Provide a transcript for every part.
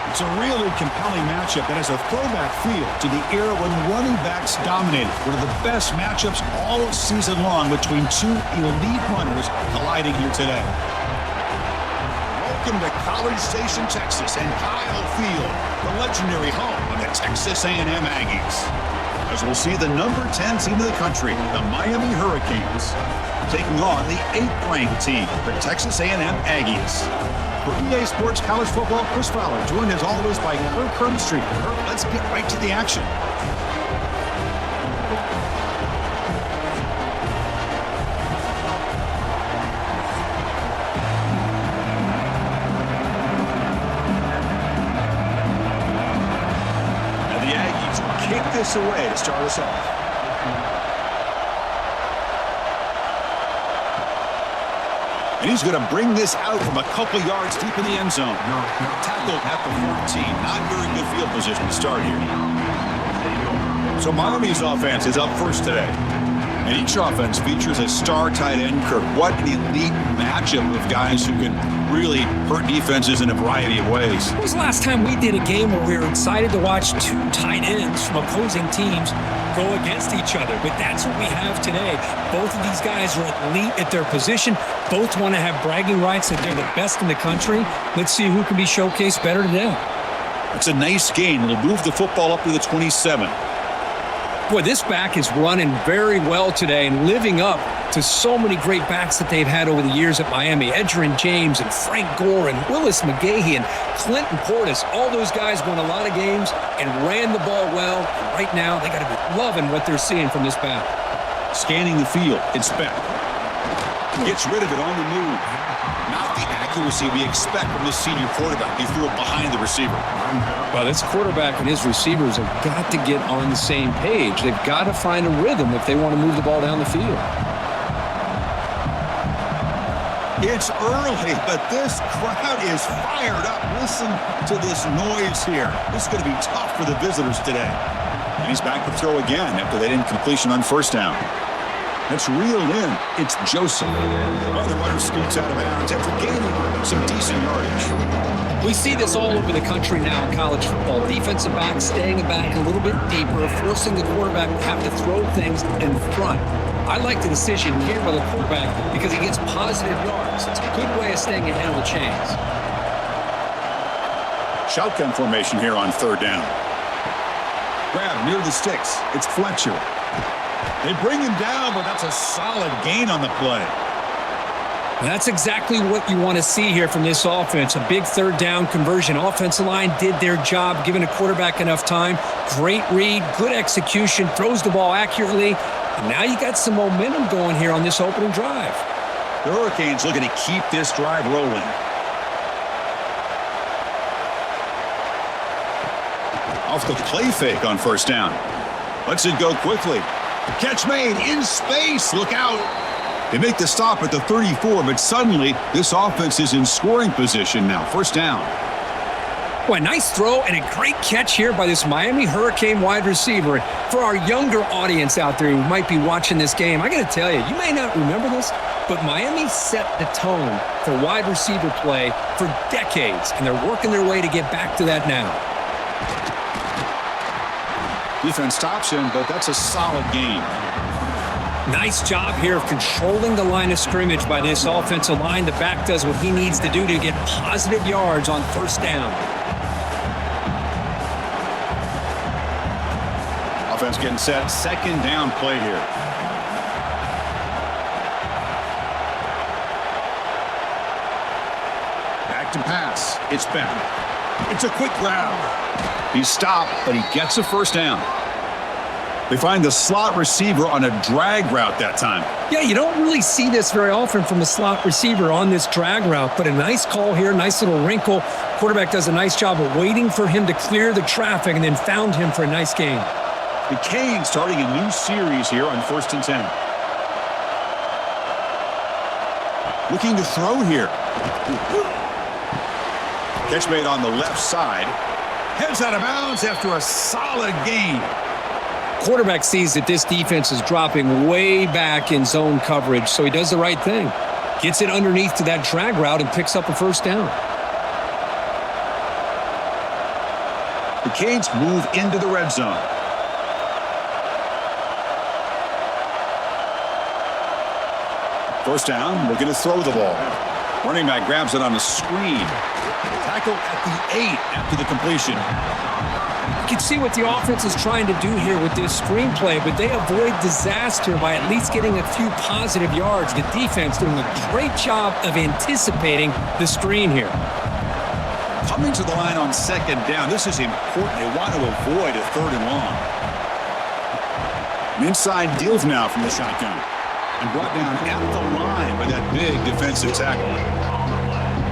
It's a really compelling matchup that has a throwback feel to the era when running backs dominated. One of the best matchups all season long between two elite runners colliding here today. Welcome to College Station, Texas, and Kyle Field, the legendary home of the Texas A&M Aggies. As we'll see the number 10 team in the country, the Miami Hurricanes, taking on the 8th-ranked team, the Texas A&M Aggies. For EA Sports College Football, Chris Fowler, joined as always by Kirk Herbstreit. Kirk, let's get right to the action. And the Aggies kick this away to start us off. And he's going to bring this out from a couple yards deep in the end zone. Tackled at the 14. Not very good field position to start here. So Miami's offense is up first today. And each offense features a star tight end. Kirk, what an elite matchup of guys who can really hurt defenses in a variety of ways. When was the last time we did a game where we were excited to watch two tight ends from opposing teams go against each other? But that's what we have today. Both of these guys are elite at their position. Both want to have bragging rights that they're the best in the country. Let's see who can be showcased better today. It's a nice gain. It'll move the football up to the 27. Boy, this back is running very well today and living up to so many great backs that they've had over the years at Miami. Edgerrin James and Frank Gore and Willis McGahee and Clinton Portis. All those guys won a lot of games and ran the ball well. And right now, they got to be loving what they're seeing from this back. Scanning the field, it's back. Gets rid of it on the move. Not the accuracy we expect from this senior quarterback. He threw it behind the receiver. Well, this quarterback and his receivers have got to get on the same page. They've got to find a rhythm if they want to move the ball down the field. It's early, but this crowd is fired up. Listen to this noise here. This is going to be tough for the visitors today. And he's back to throw again after that incompletion on first down. It's reeled in. It's Joseph. The runner scoots out of bounds after gaining some decent yardage. We see this all over the country now in college football. Defensive backs staying back a little bit deeper, forcing the quarterback to have to throw things in front. I like the decision here by the quarterback because he gets positive yards. It's a good way of staying ahead of the chains. Shotgun formation here on third down. Grab near the sticks. It's Fletcher. They bring him down, but that's a solid gain on the play. That's exactly what you want to see here from this offense. A big third down conversion. Offensive line did their job, giving a quarterback enough time. Great read, good execution, throws the ball accurately. And now you got some momentum going here on this opening drive. The Hurricanes looking to keep this drive rolling. Off the play fake on first down. Lets it go quickly. Catch made in space. Look out. They make the stop at the 34, but suddenly this offense is in scoring position now. First down. Boy, nice throw and a great catch here by this Miami Hurricane wide receiver. For our younger audience out there who might be watching this game, I got to tell you, you may not remember this, but Miami set the tone for wide receiver play for decades, and they're working their way to get back to that now. Defense stops him, but that's a solid gain. Nice job here of controlling the line of scrimmage by this offensive line. The back does what he needs to do to get positive yards on first down. Offense getting set. Second down play here. Back to pass. It's back. It's a quick grab. He's stopped, but he gets a first down. They find the slot receiver on a drag route that time. Yeah, you don't really see this very often from the slot receiver on this drag route, but a nice call here, nice little wrinkle. Quarterback does a nice job of waiting for him to clear the traffic and then found him for a nice gain. The Canes starting a new series here on 1st and 10. Looking to throw here. Catch made on the left side. Heads out of bounds after a solid gain. Quarterback sees that this defense is dropping way back in zone coverage, so he does the right thing. Gets it underneath to that drag route and picks up a first down. The Canes move into the red zone. First down, looking to throw the ball. Running back grabs it on a screen. Tackle at the 8 after the completion. You can see what the offense is trying to do here with this screenplay, but they avoid disaster by at least getting a few positive yards. The defense doing a great job of anticipating the screen here. Coming to the line on second down, this is important. They want to avoid a 3rd and long. An inside deals now from the shotgun. And brought down at the line by that big defensive tackle.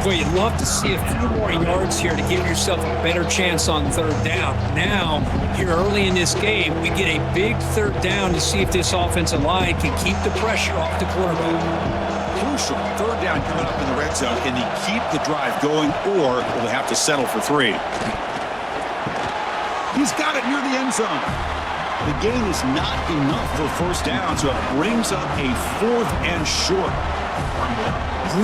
Boy, you'd love to see a few more yards here to give yourself a better chance on 3rd down. Now, here early in this game, we get a big 3rd down to see if this offensive line can keep the pressure off the quarterback. Crucial 3rd down coming up in the red zone. Can they keep the drive going, or will they have to settle for 3? He's got it near the end zone. The gain is not enough for 1st down, so it brings up a 4th and short.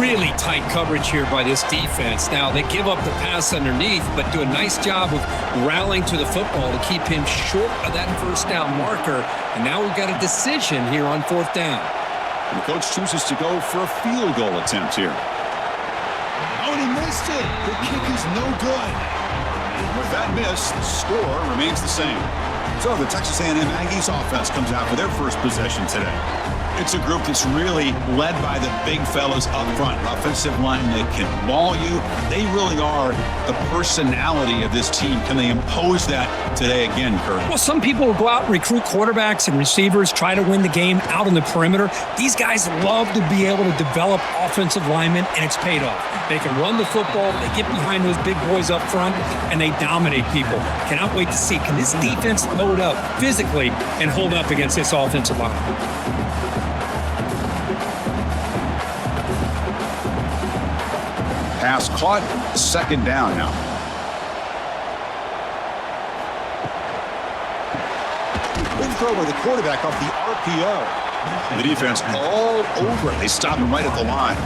Really tight coverage here by this defense. Now, they give up the pass underneath, but do a nice job of rallying to the football to keep him short of that 1st down marker. And now we've got a decision here on 4th down. And the coach chooses to go for a field goal attempt here. Oh, and he missed it. The kick is no good. With that miss, the score remains the same. So the Texas A&M Aggies offense comes out for their first possession today. It's a group that's really led by the big fellas up front. An offensive line that can maul you. They really are the personality of this team. Can they impose that today again, Kurt? Well, some people will go out and recruit quarterbacks and receivers, try to win the game out on the perimeter. These guys love to be able to develop offensive linemen, and it's paid off. They can run the football, they get behind those big boys up front, and they dominate people. Cannot wait to see, can this defense load up physically and hold up against this offensive line? Pass caught, 2nd down now. Big throw by the quarterback off the RPO. The defense all over it. They stop him right at the line.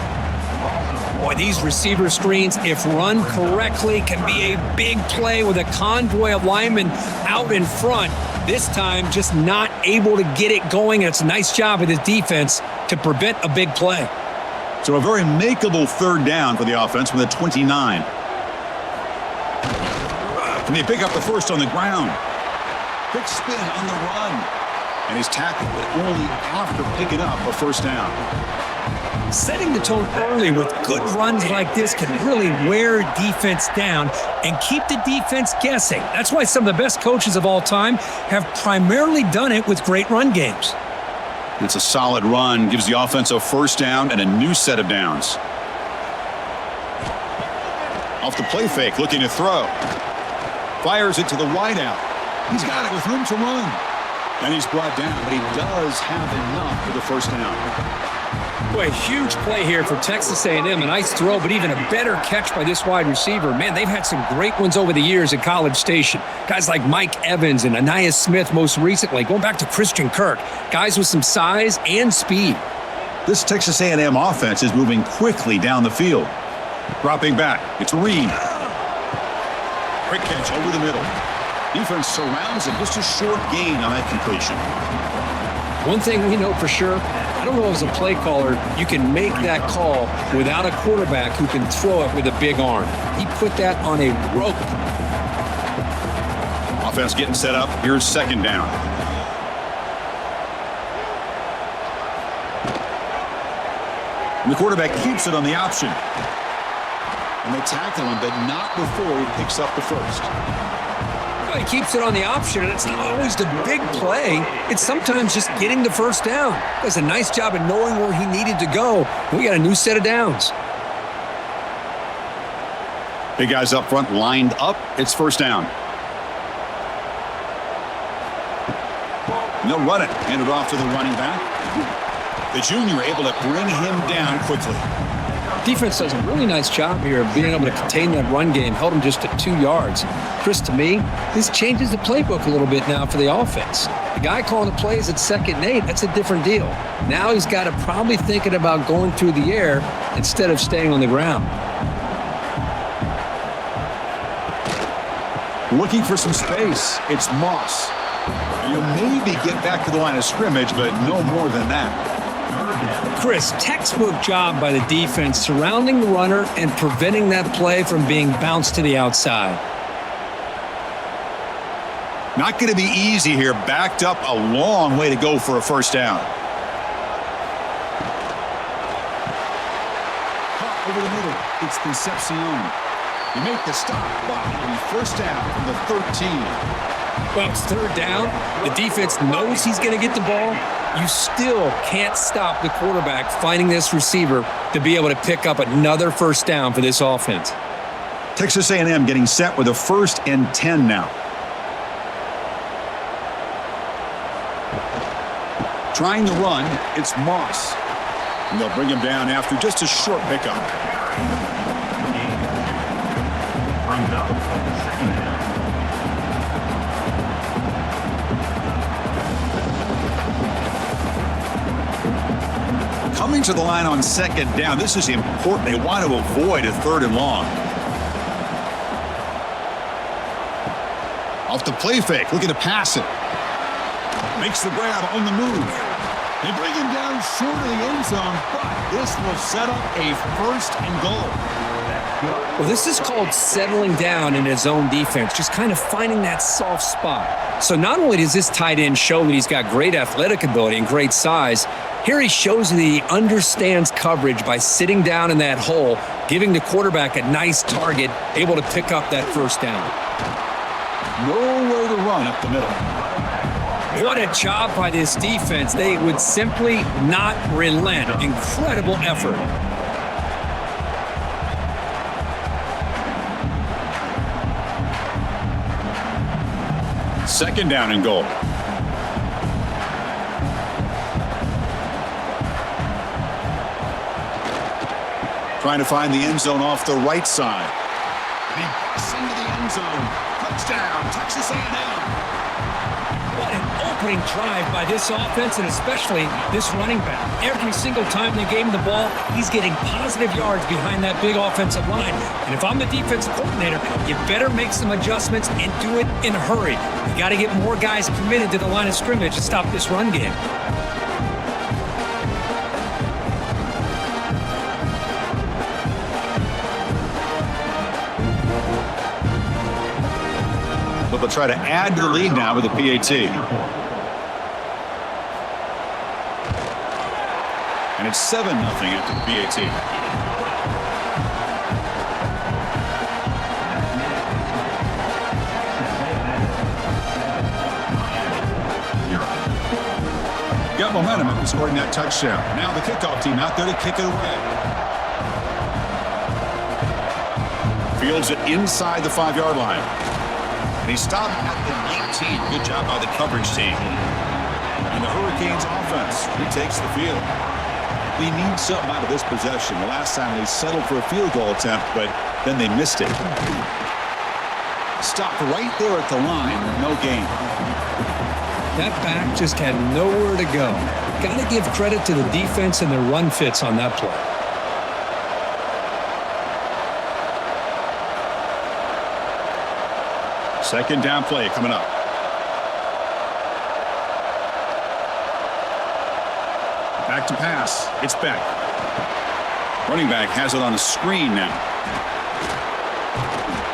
Boy, these receiver screens, if run correctly, can be a big play with a convoy of linemen out in front. This time, just not able to get it going. It's a nice job of the defense to prevent a big play. So a very makeable 3rd down for the offense with a 29. Can they pick up the first on the ground? Quick spin on the run. And he's tackled, but only after picking up a 1st down. Setting the tone early with good runs like this can really wear defense down and keep the defense guessing. That's why some of the best coaches of all time have primarily done it with great run games. It's a solid run, gives the offense a 1st down and a new set of downs. Off the play fake, looking to throw. Fires it to the wideout. He's got it with room to run. And he's brought down, but he does have enough for the 1st down. Boy, a huge play here for Texas A&M. A nice throw, but even a better catch by this wide receiver. Man, they've had some great ones over the years at College Station. Guys like Mike Evans and Anais Smith most recently, going back to Christian Kirk. Guys with some size and speed. This Texas A&M offense is moving quickly down the field. Dropping back, it's Reed. Quick catch over the middle. Defense surrounds him, just a short gain on that completion. One thing we know for sure, I don't know as a play caller, you can make that call without a quarterback who can throw it with a big arm. He put that on a rope. Offense getting set up. Here's 2nd down. And the quarterback keeps it on the option. And they tackle him, but not before he picks up the 1st. He keeps it on the option, and it's not always the big play. It's sometimes just getting the 1st down. Does a nice job of knowing where he needed to go. We got a new set of downs. Big guys up front lined up. It's 1st down. And they'll run it. Hand it off to the running back. The junior able to bring him down quickly. Defense does a really nice job here of being able to contain that run game, held him just at 2 yards. Chris, to me, this changes the playbook a little bit now for the offense. The guy calling the plays at 2nd and 8, that's a different deal. Now he's got to probably thinking about going through the air instead of staying on the ground. Looking for some space. It's Moss. You maybe get back to the line of scrimmage, but no more than that. Chris, textbook job by the defense surrounding the runner and preventing that play from being bounced to the outside. Not going to be easy here. Backed up a long way to go for a first down. Caught over the middle. It's Concepcion. You make the stop, but it'll be first down from the 13. Well, it's third down. The defense knows he's going to get the ball. You still can't stop the quarterback finding this receiver to be able to pick up another first down for this offense. Texas A&M getting set with a 1st and 10 now. Trying to run, it's Moss. And they'll bring him down after just a short pickup. Coming to the line on 2nd down. This is important. They want to avoid a 3rd and long. Off the play fake. Looking to pass it. Makes the grab on the move. They bring him down short of the end zone, but this will set up a 1st and goal. Well, this is called settling down in his own defense, just kind of finding that soft spot. So not only does this tight end show that he's got great athletic ability and great size, here he shows that he understands coverage by sitting down in that hole, giving the quarterback a nice target, able to pick up that first down. Nowhere to run up the middle. What a job by this defense. They would simply not relent. Incredible effort. Second down and goal. Trying to find the end zone off the right side. And he busts into the end zone. Touchdown, Texas A&M. What an opening drive by this offense, and especially this running back. Every single time they gave him the ball, he's getting positive yards behind that big offensive line. And if I'm the defensive coordinator, you better make some adjustments and do it in a hurry. You got to get more guys committed to the line of scrimmage to stop this run game. But they'll try to add to the lead now with a PAT. And it's 7-0 after the PAT. Got momentum after scoring that touchdown. Now the kickoff team out there to kick it away. Fields it inside the 5-yard line. And he stopped at the 19. Good job by the coverage team. And the Hurricanes offense retakes the field. We need something out of this possession. The last time they settled for a field goal attempt, but then they missed it. Stopped right there at the line. No gain. That back just had nowhere to go. Got to give credit to the defense and their run fits on that play. Second down play coming up. Back to pass. It's Beck. Running back has it on a screen now.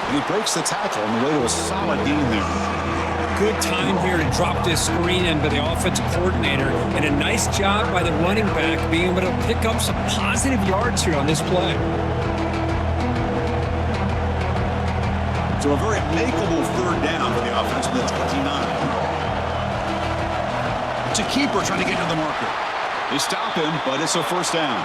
And he breaks the tackle on the way to a solid gain there. Good time here to drop this screen in by the offensive coordinator, and a nice job by the running back being able to pick up some positive yards here on this play. So a very makeable third down for the offense from the 29. It's a keeper trying to get to the marker. They stop him, but it's a first down.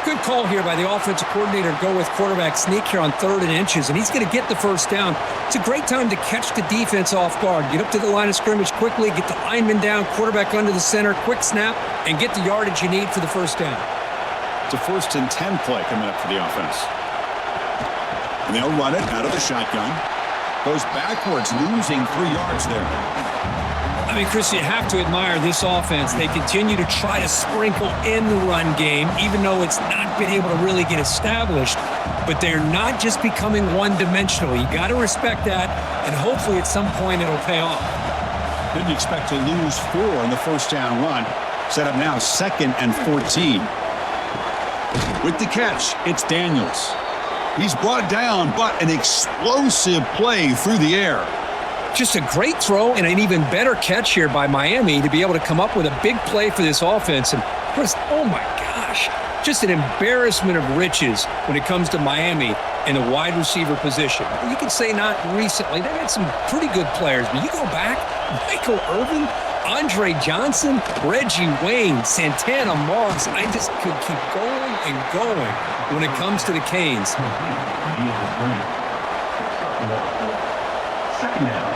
Good call here by the offensive coordinator to go with quarterback sneak here on 3rd and inches, and he's going to get the first down. It's a great time to catch the defense off guard. Get up to the line of scrimmage quickly, get the lineman down, quarterback under the center, quick snap, and get the yardage you need for the first down. It's a 1st and 10 play coming up for the offense. And they'll run it out of the shotgun. Goes backwards, losing 3 yards there. I mean, Chris, you have to admire this offense. They continue to try to sprinkle in the run game, even though it's not been able to really get established. but they're not just becoming one-dimensional. You got to respect that, and hopefully at some point it'll pay off. Didn't expect to lose 4 in the first down run. Set up now 2nd and 14. With the catch, it's Daniels. He's brought down, but an explosive play through the air. Just a great throw and an even better catch here by Miami to be able to come up with a big play for this offense. And Chris, oh my gosh, just an embarrassment of riches when it comes to Miami in the wide receiver position. You could say not recently. They've had some pretty good players, but you go back, Michael Irvin, Andre Johnson, Reggie Wayne, Santana Moss. I just could keep going and going when it comes to the Canes. Second down.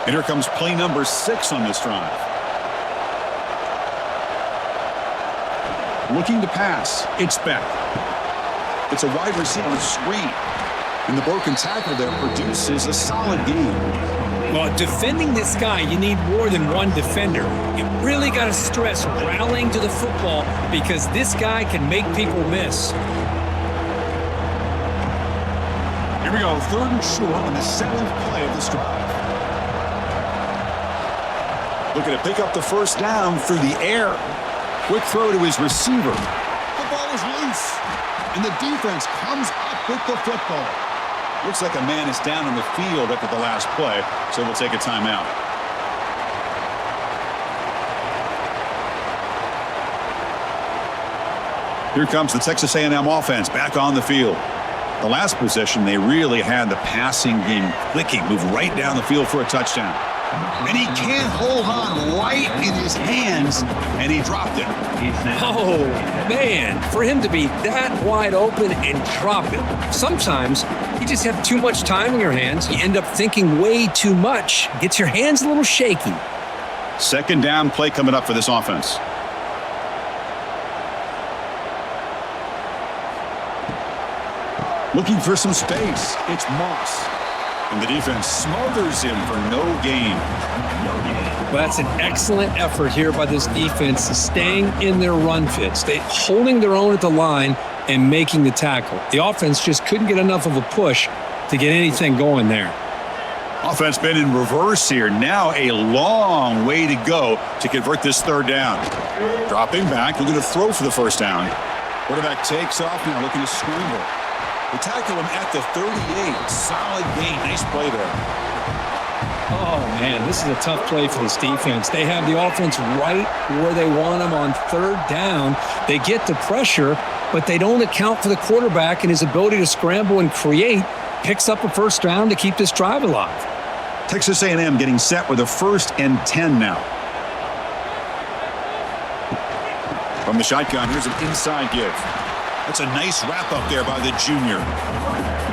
And here comes play number 6 on this drive. Looking to pass, it's Beck. It's a wide receiver screen. And the broken tackle there produces a solid game. Well, defending this guy, you need more than one defender. You really got to stress rallying to the football because this guy can make people miss. Here we go, 3rd and short on the 7th play of this drive. Looking to pick up the first down through the air. Quick throw to his receiver. The ball is loose, and the defense comes up with the football. Looks like a man is down on the field after the last play, so we'll take a timeout. Here comes the Texas A&M offense back on the field. The last possession, they really had the passing game clicking, moved right down the field for a touchdown. And he can't hold on right in his hands, and he dropped it. Oh, man, for him to be that wide open and drop it. Sometimes you just have too much time in your hands. You end up thinking way too much. Gets your hands a little shaky. 2nd down play coming up for this offense. Looking for some space. It's Moss. And the defense smothers him for no gain. Well, that's an excellent effort here by this defense, staying in their run fits, holding their own at the line and making the tackle. The offense just couldn't get enough of a push to get anything going there. Offense been in reverse here. Now a long way to go to convert this 3rd down. Dropping back, looking to throw for the first down. Quarterback takes off now, looking to scramble. They tackle him at the 38. Solid gain. Nice play there. Oh, man, this is a tough play for this defense. They have the offense right where they want them on 3rd down. They get the pressure, but they don't account for the quarterback and his ability to scramble and create. Picks up a first down to keep this drive alive. Texas A&M getting set with a 1st and 10 now. From the shotgun, here's an inside give. That's a nice wrap-up there by the junior.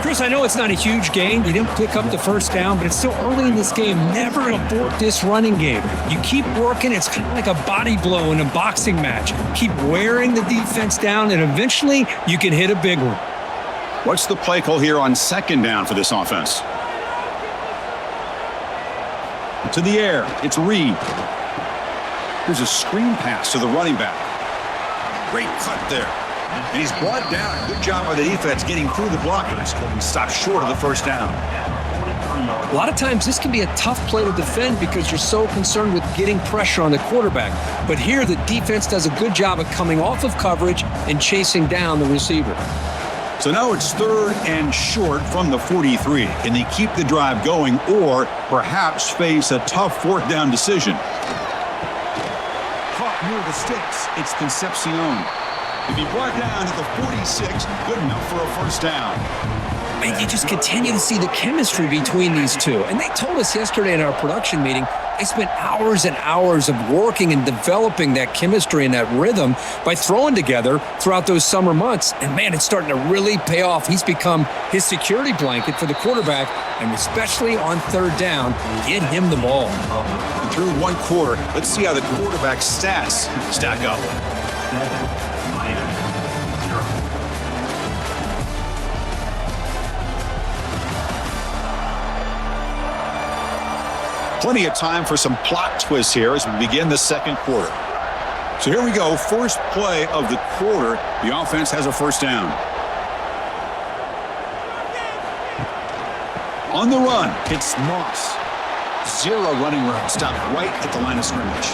Chris, I know it's not a huge gain. You didn't pick up the first down, but it's still early in this game. Never abort this running game. You keep working. It's kind of like a body blow in a boxing match. Keep wearing the defense down, and eventually you can hit a big one. What's the play call here on 2nd down for this offense? To the air. It's Reed. Here's a screen pass to the running back. Great cut there. And he's brought down. Good job by the defense getting through the blockers. He stopped short of the first down. A lot of times this can be a tough play to defend because you're so concerned with getting pressure on the quarterback. But here the defense does a good job of coming off of coverage and chasing down the receiver. So now it's 3rd and short from the 43. Can they keep the drive going or perhaps face a tough 4th down decision? Caught near the sticks. It's Concepcion. If he brought down at the 46, good enough for a first down. And you just continue to see the chemistry between these two. And they told us yesterday in our production meeting, they spent hours and hours of working and developing that chemistry and that rhythm by throwing together throughout those summer months. And man, it's starting to really pay off. He's become his security blanket for the quarterback, and especially on 3rd down, get him the ball. And through 1 quarter, let's see how the quarterback's stats stack up. Plenty of time for some plot twists here as we begin the second quarter. So here we go. First play of the quarter. The offense has a first down. On the run, it's Moss. 0 running room. Stopped right at the line of scrimmage.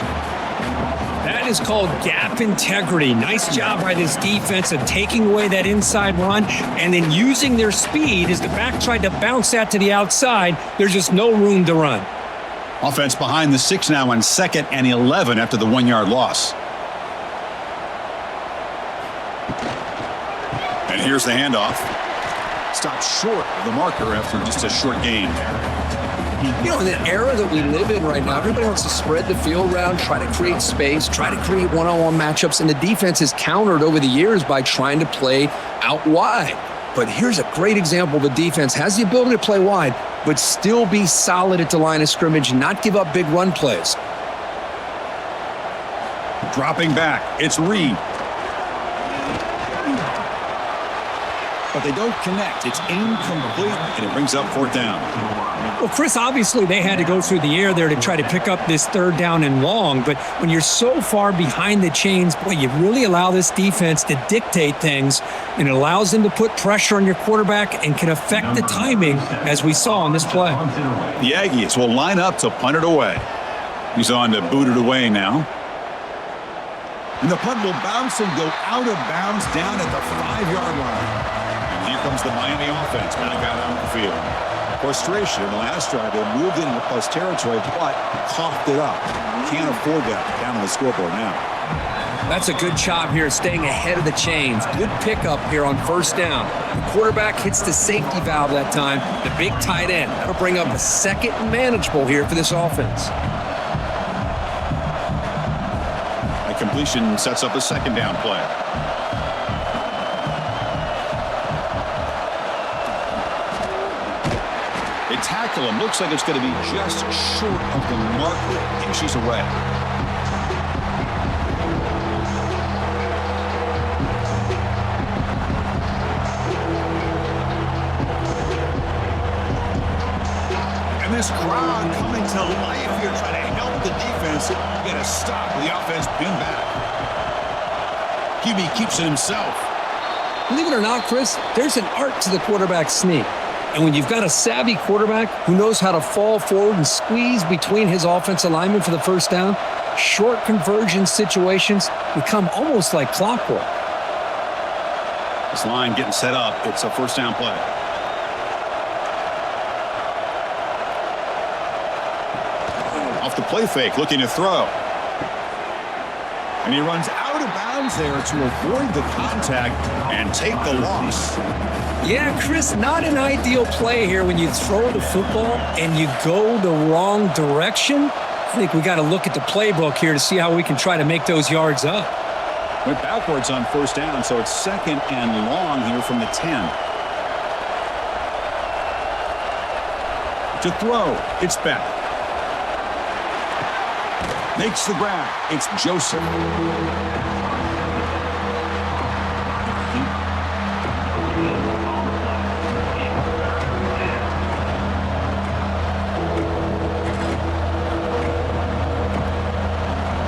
That is called gap integrity. Nice job by this defense of taking away that inside run and then using their speed as the back tried to bounce that to the outside. There's just no room to run. Offense behind the 6 now on 2nd and 11 after the 1-yard loss. And here's the handoff. Stopped short of the marker after just a short gain. You know, in the era that we live in right now, everybody wants to spread the field around, try to create space, try to create one-on-one matchups, and the defense has countered over the years by trying to play out wide. But here's a great example. The defense has the ability to play wide, but still be solid at the line of scrimmage and not give up big run plays. Dropping back, it's Reed. But they don't connect. It's incomplete, and it brings up 4th down. Well, Chris, obviously they had to go through the air there to try to pick up this 3rd down and long, but when you're so far behind the chains, boy, you really allow this defense to dictate things, and it allows them to put pressure on your quarterback and can affect the timing, as we saw on this play. The Aggies will line up to punt it away. He's on to boot it away now. And the punt will bounce and go out of bounds down at the 5-yard line. Here comes the Miami offense back out on the field. Frustration in the last drive. They moved into plus territory, but coughed it up. Can't afford that down on the scoreboard now. That's a good job here, staying ahead of the chains. Good pickup here on 1st down. The quarterback hits the safety valve that time. The big tight end. That'll bring up a 2nd and manageable here for this offense. A completion sets up a 2nd down play. They tackle him. Looks like it's going to be just short of the marker. Inches away. And this crowd coming to life here, trying to help the defense get a stop. The offense pinned back. QB keeps it himself. Believe it or not, Chris, there's an art to the quarterback sneak. And when you've got a savvy quarterback who knows how to fall forward and squeeze between his offensive linemen for the 1st down, short conversion situations become almost like clockwork. This line getting set up. It's a 1st down play. Off the play fake, looking to throw. And he runs out of bounds there to avoid the contact and take the loss. Yeah, Chris, not an ideal play here when you throw the football and you go the wrong direction. I think we got to look at the playbook here to see how we can try to make those yards up. Went backwards on 1st down, so it's 2nd and long here from the 10. To throw, it's back. Makes the grab. It's Joseph.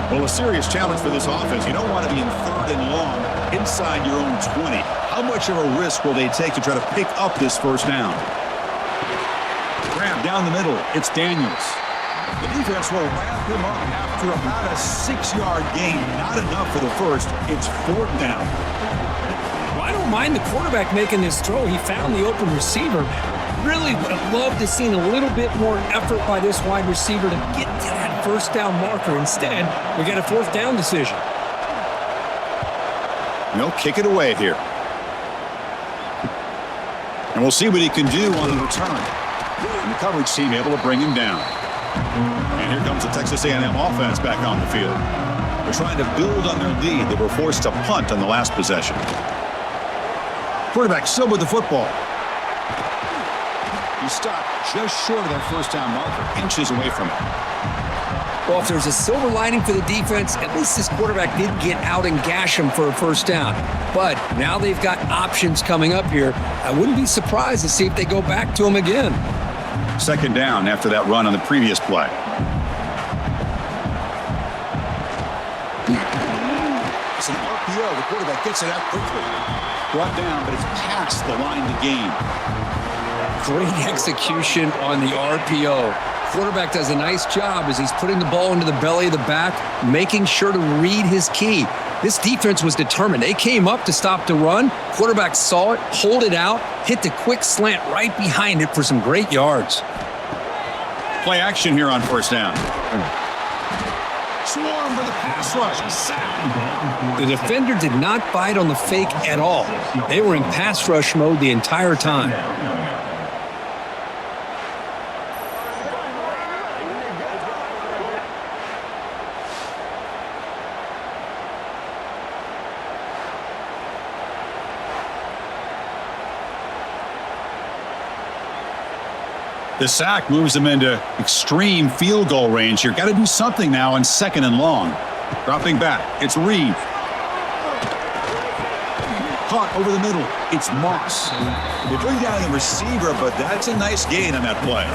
Well, a serious challenge for this offense. You don't want to be in 3rd and long inside your own 20. How much of a risk will they take to try to pick up this 1st down? Grab down the middle. It's Daniels. The defense will wrap him up after about a 6-yard gain. Not enough for the 1st. It's 4th down. Well, I don't mind the quarterback making this throw. He found the open receiver. Really would have loved to seen a little bit more effort by this wide receiver to get to that 1st down marker. Instead, we got a 4th down decision. And they'll kick it away here. And we'll see what he can do on the return. And the coverage team able to bring him down. And here comes the Texas A&M offense back on the field. They're trying to build on their lead. They were forced to punt on the last possession. Quarterback still with the football. He stopped just short of that 1st down marker, inches away from it. Well, if there's a silver lining for the defense, at least this quarterback did get out and gash him for a 1st down. But now they've got options coming up here. I wouldn't be surprised to see if they go back to him again. 2nd down after that run on the previous play. RPO. The quarterback gets it out quickly. Brought down, but it's past the line to gain. Great execution on the RPO. Quarterback does a nice job as he's putting the ball into the belly of the back, making sure to read his key. This defense was determined. They came up to stop the run. Quarterback saw it, pulled it out, hit the quick slant right behind it for some great yards. Play action here on first down. Swarm for the pass rush. Sack. The defender did not bite on the fake at all. They were in pass rush mode the entire time. The sack moves them into extreme field goal range here. Got to do something now on 2nd and long. Dropping back. It's Reed. Caught over the middle. It's Moss. They bring down the receiver, but that's a nice gain on that play.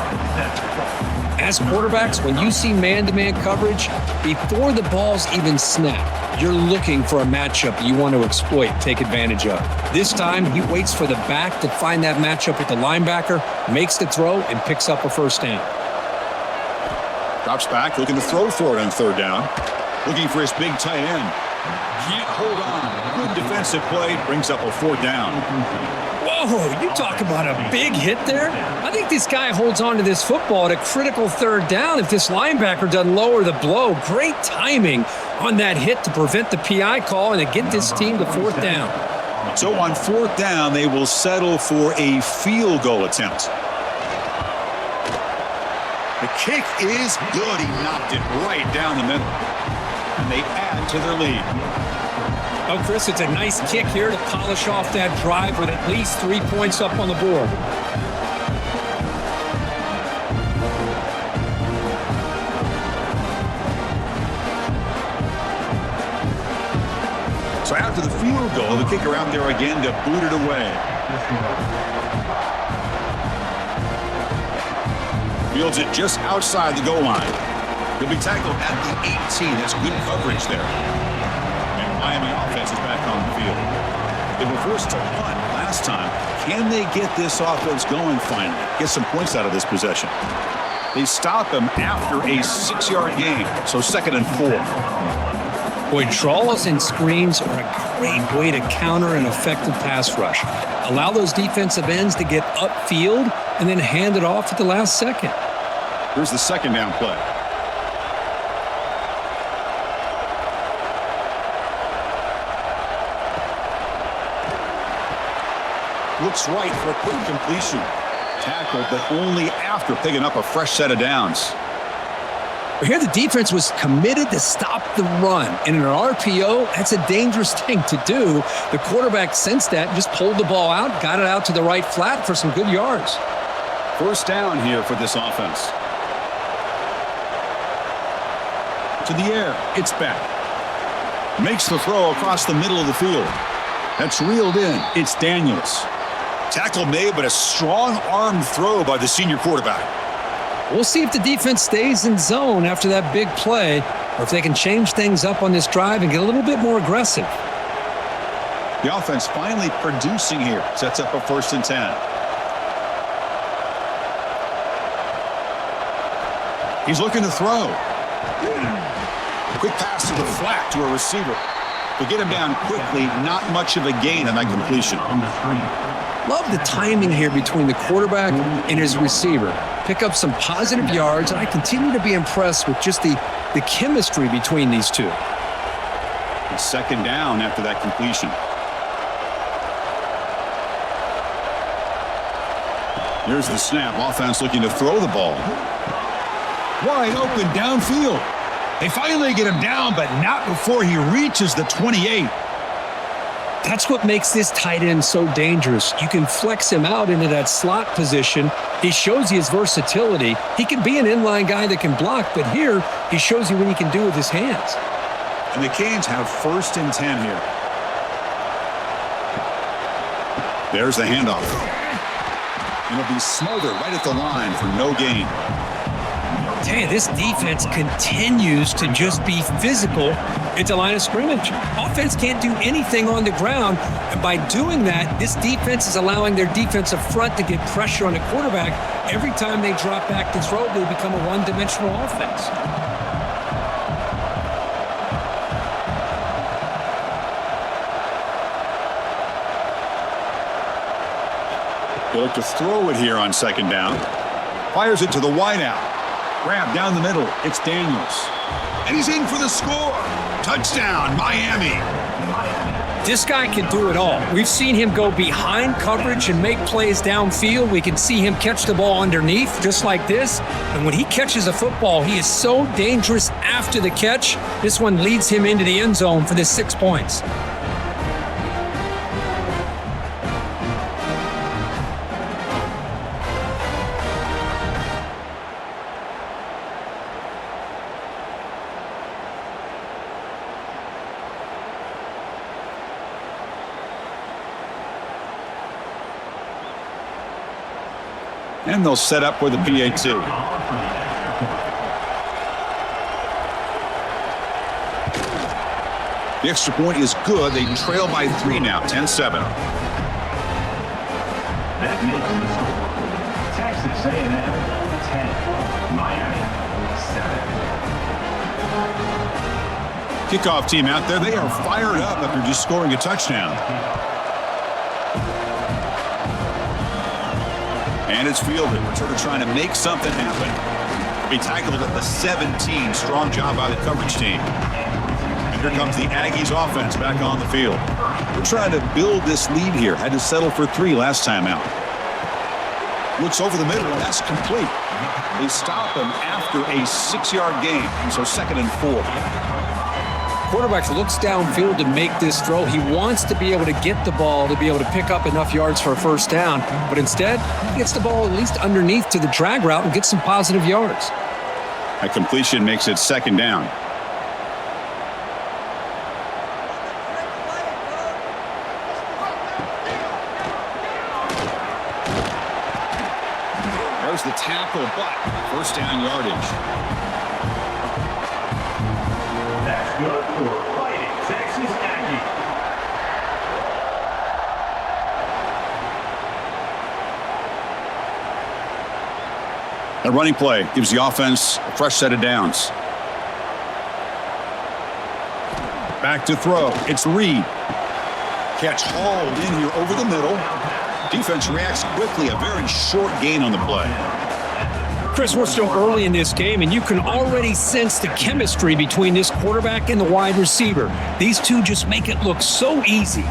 As quarterbacks, when you see man-to-man coverage, before the ball's even snapped, you're looking for a matchup you want to exploit, take advantage of. This time, he waits for the back to find that matchup with the linebacker, makes the throw, and picks up a first down. Drops back, looking to throw for it on 3rd down. Looking for his big tight end. Can't hold on. Good defensive play, brings up a 4th down. Whoa, you talk about a big hit there. I think this guy holds on to this football at a critical 3rd down if this linebacker doesn't lower the blow. Great timing on that hit to prevent the PI call and to get this team to 4th down. So on 4th down, they will settle for a field goal attempt. The kick is good. He knocked it right down the middle. And they add to their lead. Oh, Chris, it's a nice kick here to polish off that drive with at least 3 points up on the board. So after the field goal, the kicker out there again to boot it away. Fields it just outside the goal line. He'll be tackled at the 18. That's good coverage there. And Miami offense is back on the field. They were forced to punt last time. Can they get this offense going finally? Get some points out of this possession. They stop him after a 6-yard gain. So 2nd and 4. Boy, draws and screens are a great way to counter an effective pass rush. Allow those defensive ends to get upfield and then hand it off at the last second. Here's the 2nd down play. Looks right for a quick completion. Tackled, but only after picking up a fresh set of downs. Here the defense was committed to stop the run. And in an RPO, that's a dangerous thing to do. The quarterback sensed that and just pulled the ball out, got it out to the right flat for some good yards. 1st down here for this offense. To the air, it's back. Makes the throw across the middle of the field. That's reeled in. It's Daniels. Tackle made, but a strong arm throw by the senior quarterback. We'll see if the defense stays in zone after that big play, or if they can change things up on this drive and get a little bit more aggressive. The offense finally producing here. Sets up a 1st and 10. He's looking to throw. Quick pass to the flat to a receiver. To get him down quickly, not much of a gain on that completion. Love the timing here between the quarterback and his receiver. Pick up some positive yards, and I continue to be impressed with just the chemistry between these two. And 2nd down after that completion. Here's the snap. Offense looking to throw the ball. Wide open downfield. They finally get him down, but not before he reaches the 28. That's what makes this tight end so dangerous. You can flex him out into that slot position. He shows you his versatility. He can be an inline guy that can block, but here he shows you what he can do with his hands. And the Canes have 1st and 10 here. There's the handoff. And it'll be smothered right at the line for no gain. Tell you, this defense continues to just be physical at the line of scrimmage. Offense can't do anything on the ground, and by doing that, this defense is allowing their defensive front to get pressure on the quarterback. Every time they drop back to throw, they become a one-dimensional offense. They look to throw it here on second down. Fires it to the wideout. Grab down the middle. It's Daniels. And he's in for the score. Touchdown, Miami. This guy can do it all. We've seen him go behind coverage and make plays downfield. We can see him catch the ball underneath just like this. And when he catches a football, he is so dangerous after the catch. This one leads him into the end zone for the 6 points. And they'll set up for the PAT. The extra point is good. They trail by 3 now, 10-7. That makes the score. Texas A&M 10, Miami 7. Kickoff team out there. They are fired up after just scoring a touchdown. And it's fielded. We're sort of trying to make something happen. Be tackled at the 17. Strong job by the coverage team. And here comes the Aggies offense back on the field. We're trying to build this lead here. Had to settle for 3 last time out. Looks over the middle, and that's complete. They stop him after a 6-yard gain. So 2nd and 4. Quarterback looks downfield to make this throw. He wants to be able to get the ball to be able to pick up enough yards for a first down, but instead, he gets the ball at least underneath to the drag route and gets some positive yards. That completion makes it 2nd down. There's the tackle, but first down yardage. That's good for Fighting Texas Aggies. A running play gives the offense a fresh set of downs. Back to throw. It's Reed. Catch hauled in here over the middle. Defense reacts quickly. A very short gain on the play. Chris, we're still early in this game, and you can already sense the chemistry between this quarterback and the wide receiver. These two just make it look so easy.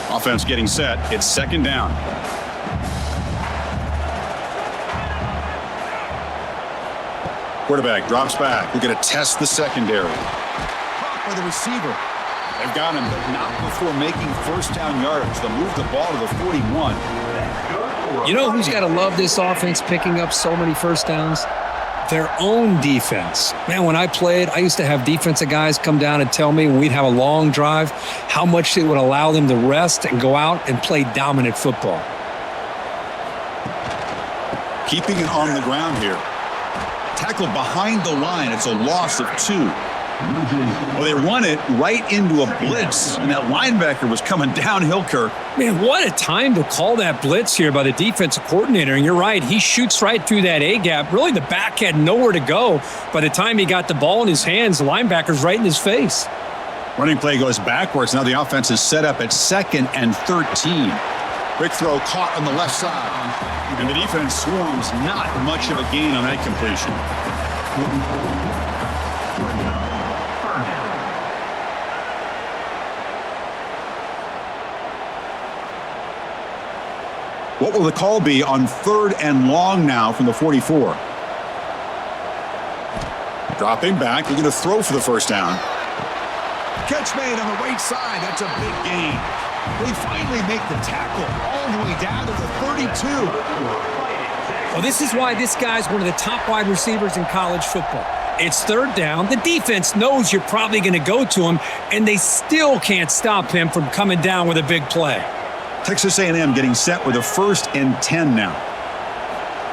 Offense getting set. It's 2nd down. Quarterback drops back. We're going to test the secondary. Caught by the receiver. They've got him, but not before making first down yardage. They'll move the ball to the 41. You know who's got to love this offense picking up so many first downs? Their own defense. Man, when I played, I used to have defensive guys come down and tell me when we'd have a long drive how much it would allow them to rest and go out and play dominant football. Keeping it on the ground here. Tackled behind the line. It's a loss of 2. Well, they run it right into a blitz, and that linebacker was coming downhill, Kirk. Man, what a time to call that blitz here by the defensive coordinator. And you're right, he shoots right through that A-gap. Really, the back had nowhere to go. By the time he got the ball in his hands, the linebacker's right in his face. Running play goes backwards. Now the offense is set up at 2nd and 13. Quick throw caught on the left side. And the defense swarms. Not much of a gain on that completion. What will the call be on 3rd and long now from the 44? Dropping back. They're going to throw for the first down. Catch made on the right side. That's a big gain. They finally make the tackle all the way down to the 32. Well, this is why this guy's one of the top wide receivers in college football. It's 3rd down. The defense knows you're probably going to go to him, and they still can't stop him from coming down with a big play. Texas A&M getting set with a 1st and 10 now.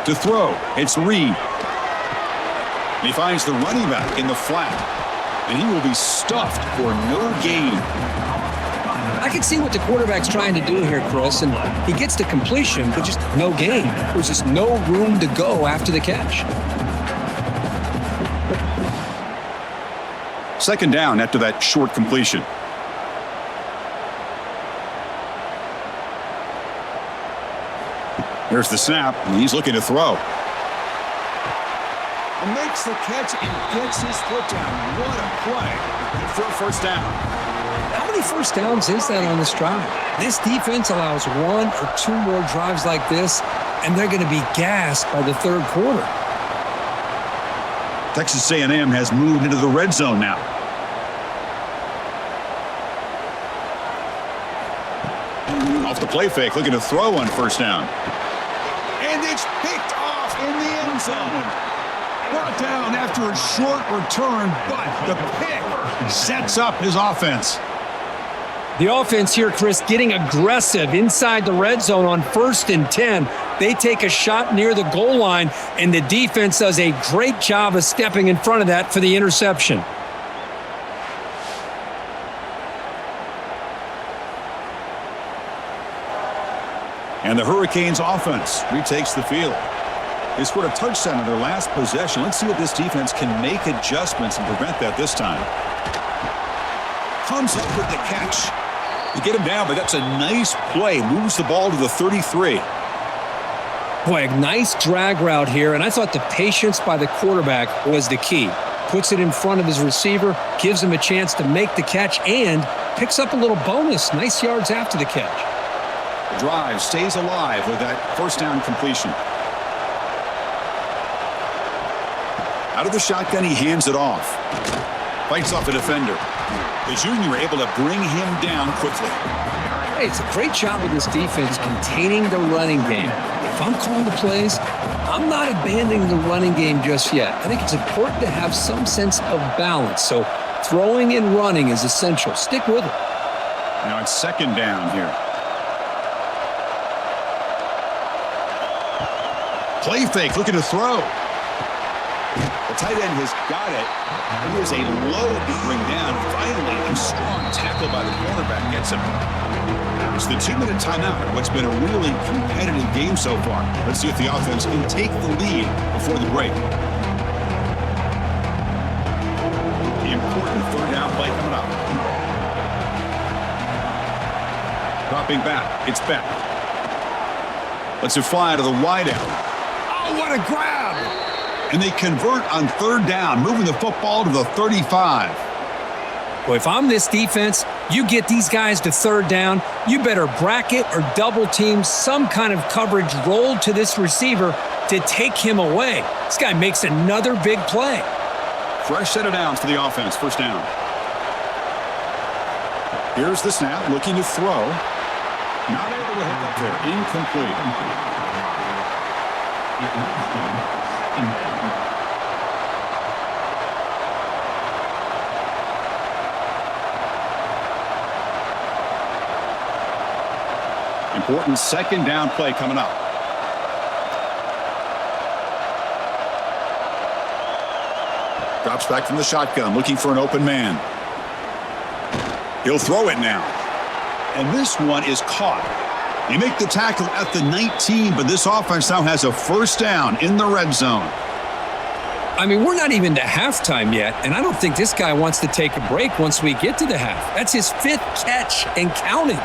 To throw, it's Reed. And he finds the running back in the flat. And he will be stuffed for no gain. I can see what the quarterback's trying to do here, Chris, and he gets the completion, but just no gain. There's just no room to go after the catch. Second down after that short completion. There's the snap, and he's looking to throw. And makes the catch and gets his foot down. What a play for a first down. How many first downs is that on this drive? This defense allows 1 or 2 more drives like this, and they're going to be gassed by the third quarter. Texas A&M has moved into the red zone now. Off the play fake, looking to throw on first down. And it's picked off in the end zone. Brought down after a short return, but the pick sets up his offense. The offense here, Chris, getting aggressive inside the red zone on 1st and 10. They take a shot near the goal line, and the defense does a great job of stepping in front of that for the interception. And the Hurricanes offense retakes the field. They scored a touchdown in their last possession. Let's see if this defense can make adjustments and prevent that this time. Comes up with the catch. They get him down, but that's a nice play. Moves the ball to the 33. Boy, a nice drag route here, and I thought the patience by the quarterback was the key. Puts it in front of his receiver, gives him a chance to make the catch, and picks up a little bonus. Nice yards after the catch. The drive stays alive with that first down completion. Out of the shotgun, he hands it off. Fights off a defender. The junior able to bring him down quickly. Hey, it's a great job with this defense containing the running game. If I'm calling the plays, I'm not abandoning the running game just yet. I think it's important to have some sense of balance. So throwing and running is essential. Stick with it. Now it's second down here. Play fake, looking to throw. The tight end has got it. It is a load to bring down. Finally, a strong tackle by the cornerback gets him. It's the 2-minute timeout. What's been a really competitive game so far. Let's see if the offense can take the lead before the break. The important third down play coming up. Dropping back. It's Beck. Lets it fly to the wideout. Oh, what a grab! And they convert on third down, moving the football to the 35. Well, if I'm this defense, you get these guys to third down, you better bracket or double team some kind of coverage rolled to this receiver to take him away. This guy makes another big play. Fresh set of downs for the offense, first down. Here's the snap, looking to throw. Not able to hook up there, incomplete. Important second down play coming up. Drops back from the shotgun, looking for an open man. He'll throw it now. And this one is caught. They make the tackle at the 19, but this offense now has a first down in the red zone. I mean, we're not even to halftime yet, and I don't think this guy wants to take a break once we get to the half. That's his 5th catch and counting.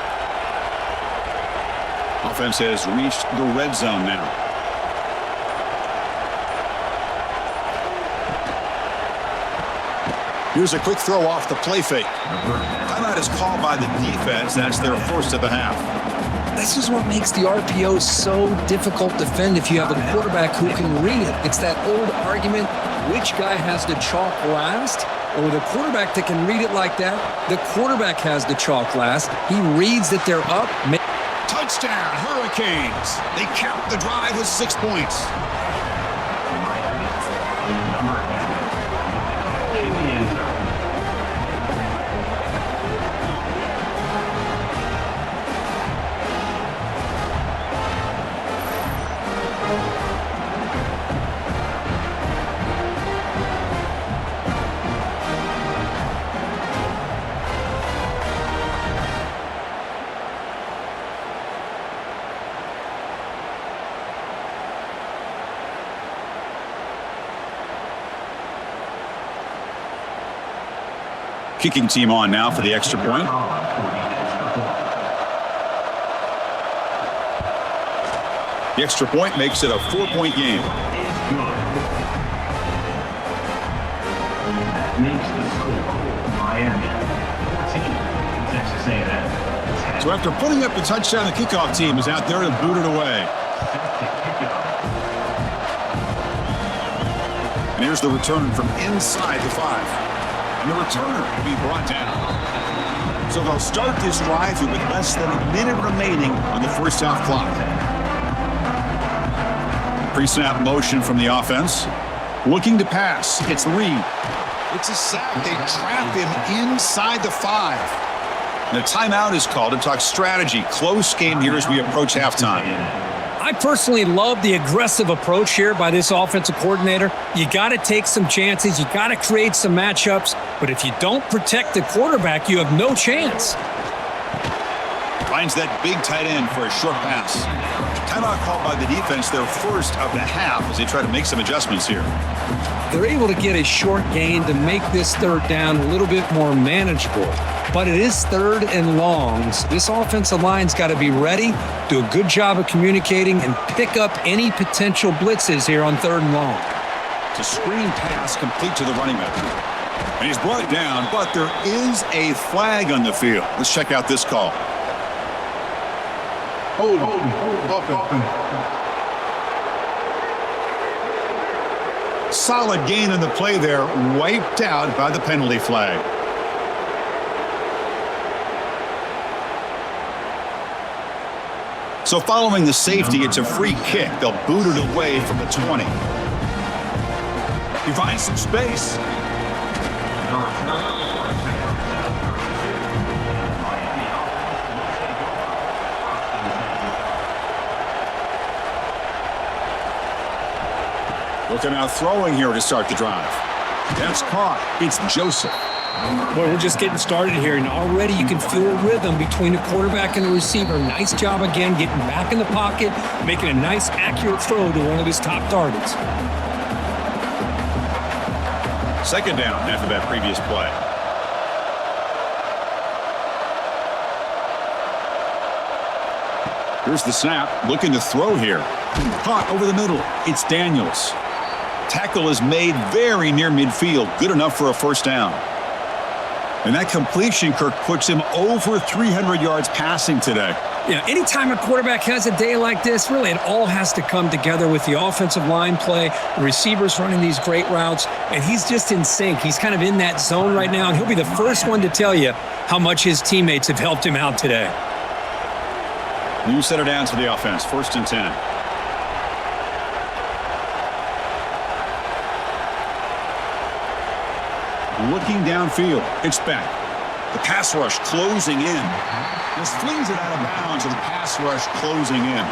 Offense has reached the red zone now. Here's a quick throw off the play fake. Timeout is called by the defense. That's their first of the half. This is what makes the RPO so difficult to defend if you have a quarterback who can read it. It's that old argument, which guy has the chalk last? Or the quarterback that can read it like that, the quarterback has the chalk last. He reads that they're up. Touchdown, Hurricanes. They cap the drive with 6 points. Kicking team on now for the extra point. The extra point makes it a 4-point game. That makes the score Miami 14, Texas A&M 10. So after putting up the touchdown, the kickoff team is out there to boot it away. And here's the return from inside the 5. And the returner will be brought down. So they'll start this drive with less than a minute remaining on the first half clock. Pre-snap motion from the offense. Looking to pass. It's Reed. It's a sack. They trap him inside the 5. And a timeout is called to talk strategy. Close game here as we approach halftime. I personally love the aggressive approach here by this offensive coordinator. You got to take some chances. You got to create some matchups. But if you don't protect the quarterback, you have no chance. Finds that big tight end for a short pass. Timeout called by the defense, their first of the half, as they try to make some adjustments here. They're able to get a short gain to make this third down a little bit more manageable. But it is third and long. So this offensive line's got to be ready, do a good job of communicating, and pick up any potential blitzes here on third and long. It's a screen pass complete to the running back. And he's brought down, but there is a flag on the field. Let's check out this call. Solid gain on the play there, wiped out by the penalty flag. So following the safety, it's a free kick. They'll boot it away from the 20. He finds some space. Looking out throwing here to start the drive. That's caught. It's Joseph. Well, we're just getting started here, and already you can feel a rhythm between the quarterback and the receiver. Nice job again getting back in the pocket, making a nice, accurate throw to one of his top targets. Second down after that previous play. Here's the snap. Looking to throw here. Caught over the middle. It's Daniels. Tackle is made very near midfield. Good enough for a first down. And that completion, Kirk, puts him over 300 yards passing today. Yeah, anytime a quarterback has a day like this, really it all has to come together with the offensive line play, the receivers running these great routes, and he's just in sync. He's kind of in that zone right now, and he'll be the first one to tell you how much his teammates have helped him out today. New center down to the offense, 1st and 10. Looking downfield, it's back. The pass rush closing in. Just flings it out of bounds, and the pass rush closing in.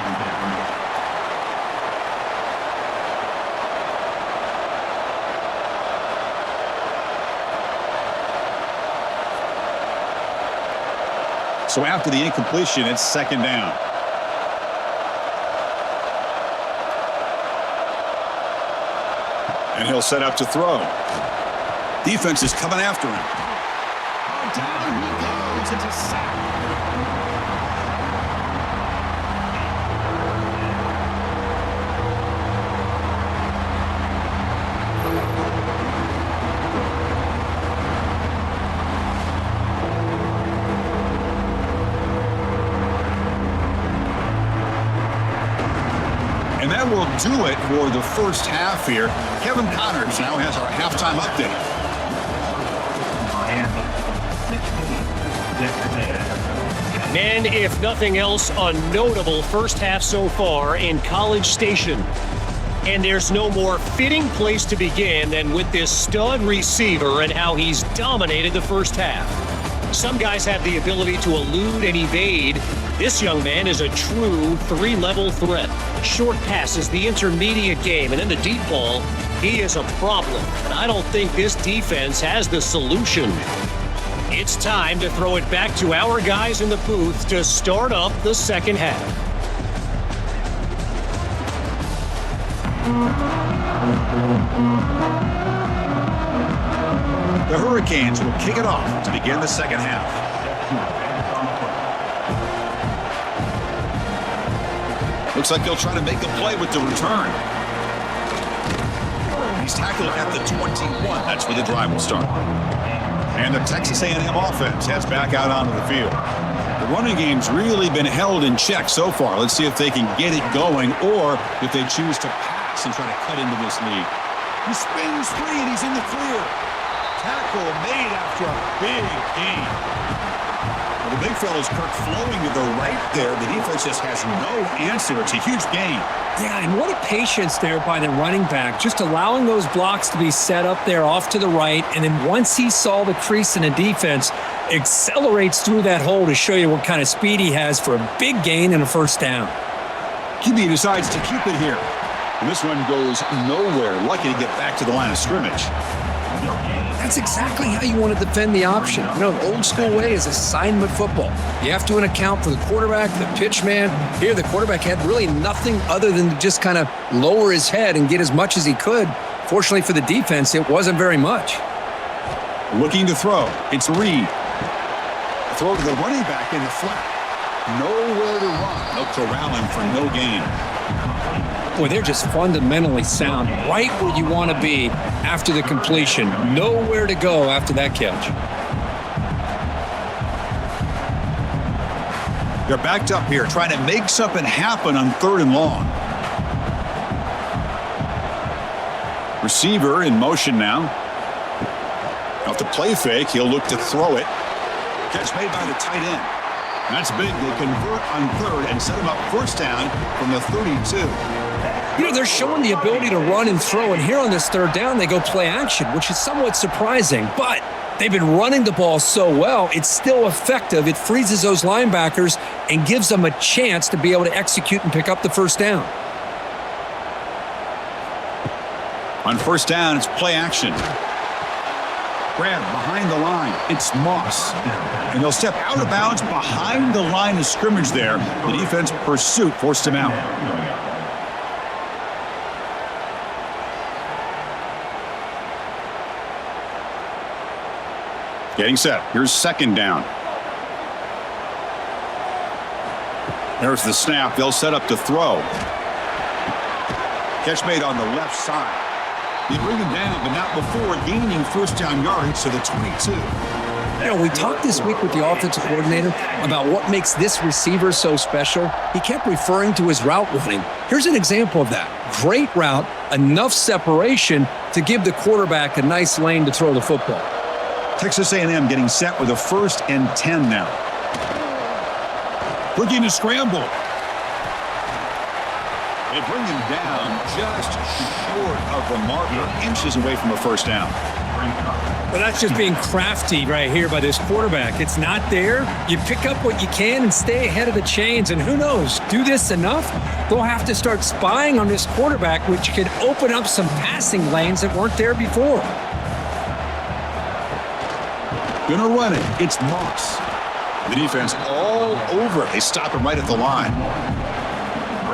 So after the incompletion, it's second down. And he'll set up to throw. Defense is coming after him. Down he goes. It's a sack. And that will do it for the first half here. Kevin Connors now has our halftime update. Man, if nothing else, a notable first half so far in College Station. And there's no more fitting place to begin than with this stud receiver and how he's dominated the first half. Some guys have the ability to elude and evade. This young man is a true three-level threat. Short passes, the intermediate game, and in the deep ball, he is a problem. And I don't think this defense has the solution. It's time to throw it back to our guys in the booth to start up the second half. The Hurricanes will kick it off to begin the second half. Looks like they'll try to make a play with the return. He's tackled at the 21. That's where the drive will start. And the Texas A&M offense heads back out onto the field. The running game's really been held in check so far. Let's see if they can get it going or if they choose to pass and try to cut into this lead. He spins free and he's in the clear. Tackle made after a big gain. Well, the big fella's Kirk flowing to the right there. The defense just has no answer. It's a huge gain. Yeah, and what a patience there by the running back, just allowing those blocks to be set up there off to the right, and then once he saw the crease in the defense, accelerates through that hole to show you what kind of speed he has for a big gain and a first down. QB decides to keep it here. And this one goes nowhere. Lucky to get back to the line of scrimmage. That's exactly how you want to defend the option. You know, the old school way is assignment football. You have to account for the quarterback, the pitch man. Here, the quarterback had really nothing other than to just kind of lower his head and get as much as he could. Fortunately for the defense, it wasn't very much. Looking to throw. It's Reed. Throw to the running back in the flat. Nowhere to run. They'll corral him for no gain. Boy, they're just fundamentally sound, right where you want to be after the completion. Nowhere to go after that catch. They're backed up here, trying to make something happen on 3rd and long. Receiver in motion now. Off the play fake, he'll look to throw it. Catch made by the tight end. That's big. They convert on 3rd and set him up first down from the 32. You know, they're showing the ability to run and throw, and here on this 3rd down, they go play action, which is somewhat surprising, but they've been running the ball so well, it's still effective. It freezes those linebackers and gives them a chance to be able to execute and pick up the first down. On first down, it's play action. Grab behind the line. It's Moss. And they'll step out of bounds behind the line of scrimmage there. The defense pursuit forced him out. Getting set. Here's 2nd down. There's the snap. They'll set up to throw. Catch made on the left side. They bring him down, but not before gaining first down yards to the 22. You know, we talked this week with the offensive coordinator about what makes this receiver so special. He kept referring to his route running. Here's an example of that. Great route, enough separation to give the quarterback a nice lane to throw the football. Texas A&M getting set with a 1st and 10 now. Looking to scramble. They bring him down just short of the marker, inches away from a first down. Well, that's just being crafty right here by this quarterback. It's not there. You pick up what you can and stay ahead of the chains, and who knows, do this enough, they'll have to start spying on this quarterback, which could open up some passing lanes that weren't there before. Gonna run it. It's Moss. The defense all over it. They stop him right at the line.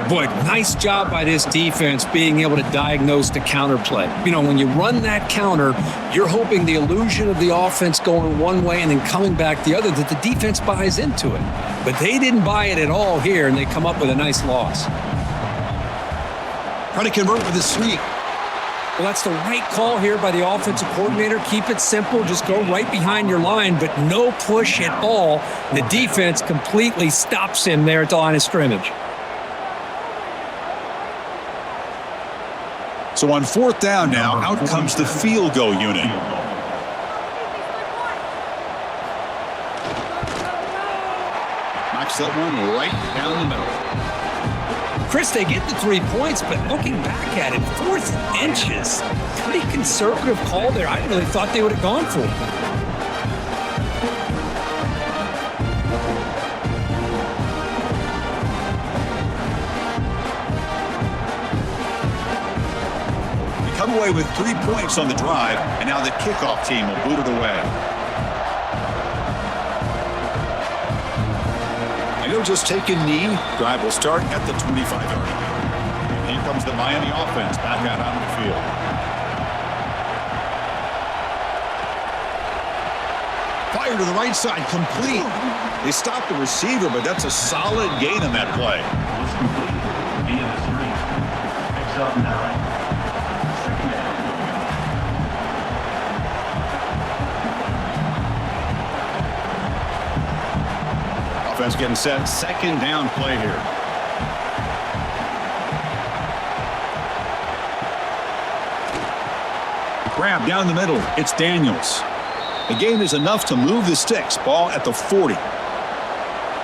Boy, nice job by this defense being able to diagnose the counter play. You know, when you run that counter, you're hoping the illusion of the offense going one way and then coming back the other, that the defense buys into it. But they didn't buy it at all here, and they come up with a nice loss. Try to convert with a sweep. Well, that's the right call here by the offensive coordinator. Keep it simple. Just go right behind your line, but no push at all. The defense completely stops him there at the line of scrimmage. So on 4th down now, out comes the field goal unit. Knocks that one right down the middle. Chris, they get the 3 points, but looking back at it, 4th inches, pretty conservative call there. I really thought they would have gone for it. They come away with 3 points on the drive, and now the kickoff team will boot it away. He'll just take a knee. Drive will start at the 25-yard line. Here comes the Miami offense back out onto the field. Fire to the right side, complete. They stopped the receiver, but that's a solid gain on that play. Was complete via the screen. Picks up 9. Second down. Offense getting set. Second down play here. Grab down the middle. It's Daniels. The gain is enough to move the sticks. Ball at the 40.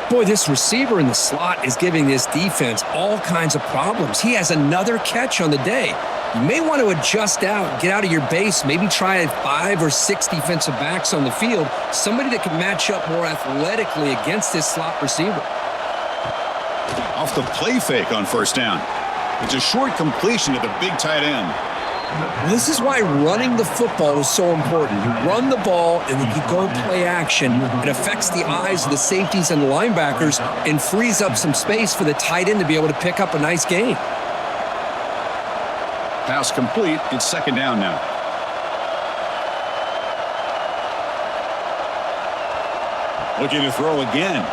Boy, this receiver in the slot is giving this defense all kinds of problems. He has another catch on the day. You may want to adjust out, get out of your base, maybe try 5 or 6 defensive backs on the field, somebody that can match up more athletically against this slot receiver. Off the play fake on first down. It's a short completion to the big tight end. This is why running the football is so important. You run the ball, and when you go play action, it affects the eyes of the safeties and the linebackers and frees up some space for the tight end to be able to pick up a nice gain. Pass complete. It's second down now. Looking to throw again.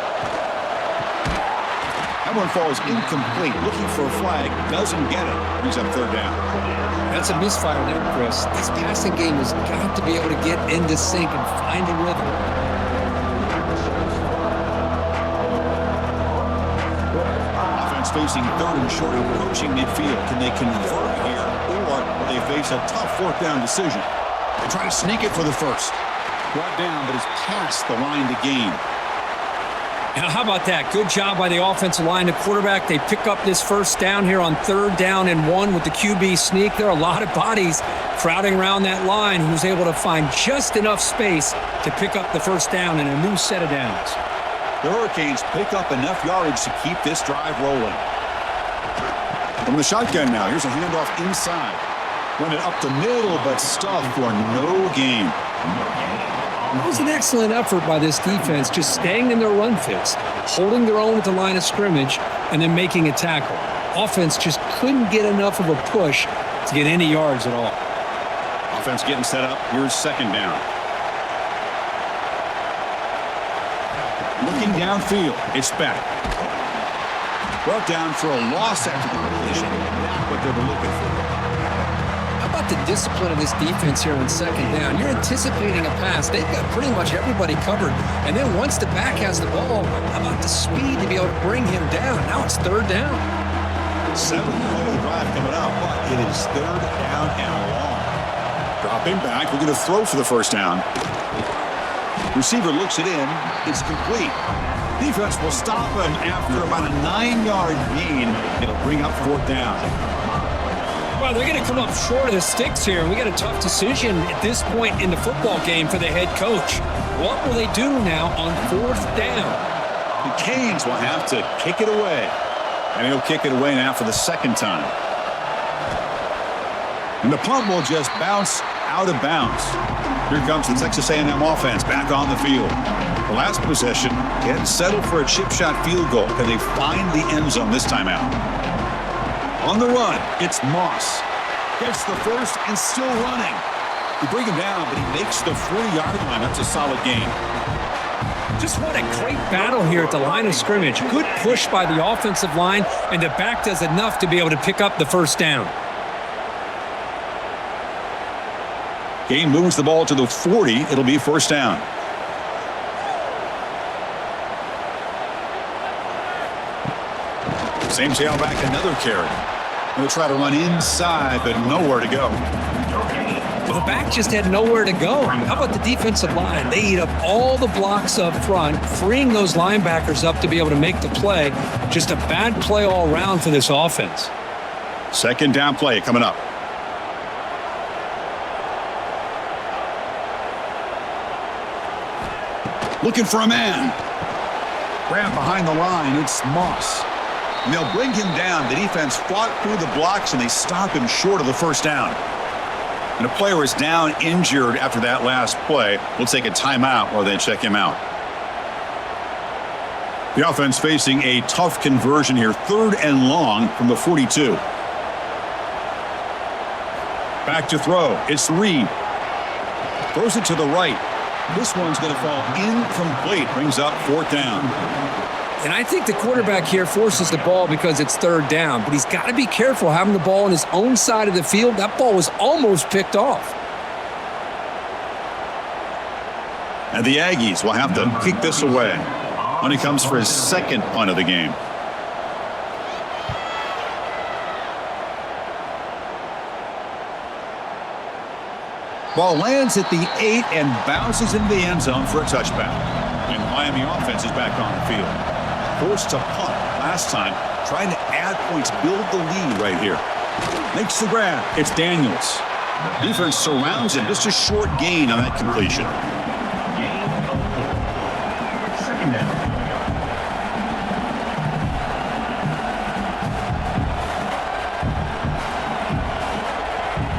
That one falls incomplete. Looking for a flag. Doesn't get it. Brings up third down. That's a misfire there, Chris. This passing game has got to be able to get into sync and find a rhythm. Offense facing third and short, approaching midfield. Can they convert here, or will they face a tough fourth down decision? They try to sneak it for the first. Brought down, but is past the line to gain. Now, how about that? Good job by the offensive line. The quarterback, they pick up this first down here on 3rd down and 1 with the QB sneak. There are a lot of bodies crowding around that line who's able to find just enough space to pick up the first down in a new set of downs. The Hurricanes pick up enough yardage to keep this drive rolling. From the shotgun now, here's a handoff inside. Run it up the middle, but stuffed for no gain. It was an excellent effort by this defense, just staying in their run fits, holding their own at the line of scrimmage, and then making a tackle. Offense just couldn't get enough of a push to get any yards at all. Offense getting set up. Here's second down. Looking downfield. It's back. Brought down for a loss after the completion. Not what they were looking for. How about the discipline of this defense here on second down? You're anticipating a pass. They've got pretty much everybody covered. And then once the back has the ball, how about the speed to be able to bring him down? Now it's third down. 7-minute drive coming up, but it is third down and long. Dropping back. We're going to throw for the first down. Receiver looks it in. It's complete. Defense will stop him after about a 9-yard gain. It'll bring up fourth down. Well, they're going to come up short of the sticks here, and we got a tough decision at this point in the football game for the head coach. What will they do now on 4th down? The Canes will have to kick it away. And he'll kick it away now for the second time. And the punt will just bounce out of bounds. Here comes the Texas A&M offense back on the field. The last possession, getting settled for a chip shot field goal. Can they find the end zone this time out? On the run, it's Moss. Gets the first and still running. You bring him down, but he makes the 40-yard line. That's a solid gain. Just what a great battle here at the line of scrimmage. Good push by the offensive line, and the back does enough to be able to pick up the first down. Game moves the ball to the 40. It'll be first down. Same tailback, another carry. He'll try to run inside, but nowhere to go. Well, the back just had nowhere to go. How about the defensive line? They eat up all the blocks up front, freeing those linebackers up to be able to make the play. Just a bad play all around for this offense. Second down play coming up. Looking for a man. Grab behind the line. It's Moss. And they'll bring him down. The defense fought through the blocks, and they stop him short of the first down. And a player is down injured after that last play. We'll take a timeout while they check him out. The offense facing a tough conversion here. 3rd and long from the 42. Back to throw. It's Reed. Throws it to the right. This one's going to fall incomplete. Brings up 4th down. And I think the quarterback here forces the ball because it's 3rd down, but he's got to be careful having the ball on his own side of the field. That ball was almost picked off. And the Aggies will have to kick this away when he comes for his 2nd punt of the game. Ball lands at the 8 and bounces into the end zone for a touchback. And the Miami offense is back on the field. Forced to punt last time, trying to add points, build the lead right here. Makes the grab. It's Daniels. Defense surrounds him. Just a short gain on that completion. Gain of 4. 2nd down.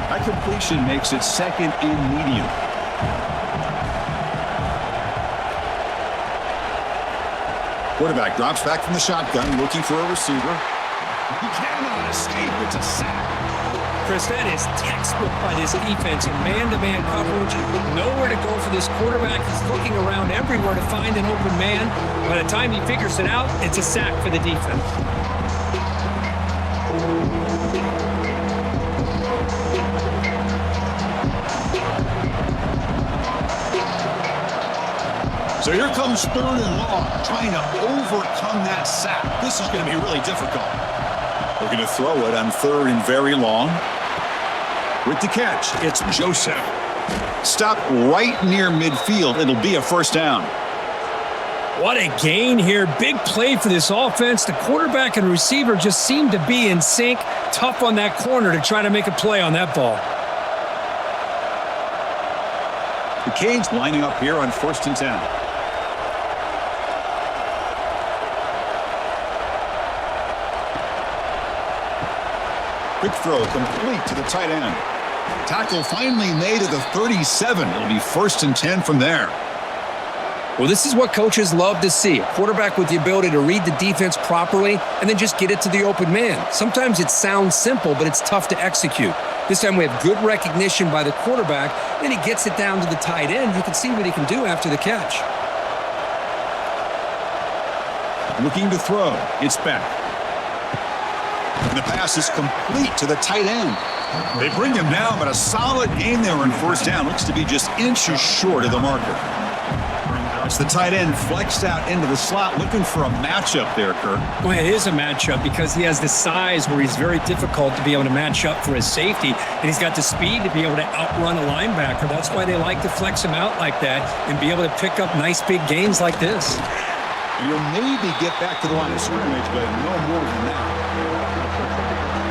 That completion makes it 2nd and medium. Quarterback drops back from the shotgun, looking for a receiver. He cannot escape. It's a sack. Chris, that is textbook by this defense in man-to-man coverage. Nowhere to go for this quarterback. He's looking around everywhere to find an open man. By the time he figures it out, it's a sack for the defense. So here comes 3rd and long, trying to overcome that sack. This is going to be really difficult. Looking to throw it on 3rd and very long. With the catch, it's Joseph. Stopped right near midfield. It'll be a 1st down. What a gain here. Big play for this offense. The quarterback and receiver just seem to be in sync. Tough on that corner to try to make a play on that ball. The Canes lining up here on 1st and 10. Quick throw complete to the tight end. Tackle finally made at the 37. It'll be 1st and 10 from there. Well, this is what coaches love to see. A quarterback with the ability to read the defense properly and then just get it to the open man. Sometimes it sounds simple, but it's tough to execute. This time we have good recognition by the quarterback. Then he gets it down to the tight end. You can see what he can do after the catch. Looking to throw. It's back. And the pass is complete to the tight end. They bring him down, but a solid gain there on 1st down. Looks to be just inches short of the marker. It's the tight end flexed out into the slot, looking for a matchup there, Kirk. Well, it is a matchup because he has the size where he's very difficult to be able to match up for his safety, and he's got the speed to be able to outrun a linebacker. That's why they like to flex him out like that and be able to pick up nice big gains like this. You'll maybe get back to the line of scrimmage, but no more than that.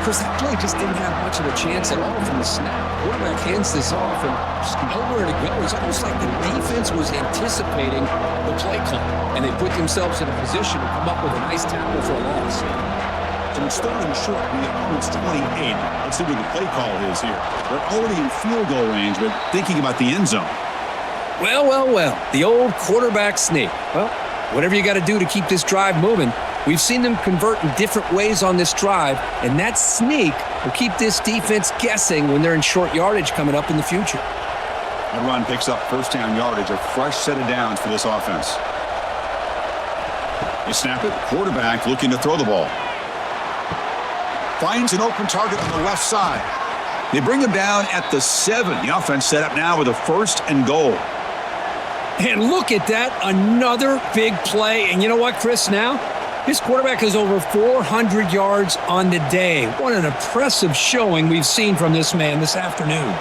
Chris, that play just didn't have much of a chance at all from the snap. Quarterback hands this off and just nowhere to go. It's almost like the defense was anticipating the play call, and they put themselves in a position to come up with a nice tackle for a loss. So it's 3rd and short from the opponent's 28. Let's see what the play call is here. They're already in field goal range, but thinking about the end zone. Well, the old quarterback sneak. Well, whatever you got to do to keep this drive moving. We've seen them convert in different ways on this drive, and that sneak will keep this defense guessing when they're in short yardage coming up in the future. That run picks up 1st down yardage, a fresh set of downs for this offense. They snap it. Quarterback looking to throw the ball. Finds an open target on the left side. They bring him down at the 7. The offense set up now with a 1st and goal. And look at that, another big play. And you know what, Chris, now? This quarterback has over 400 yards on the day. What an impressive showing we've seen from this man this afternoon.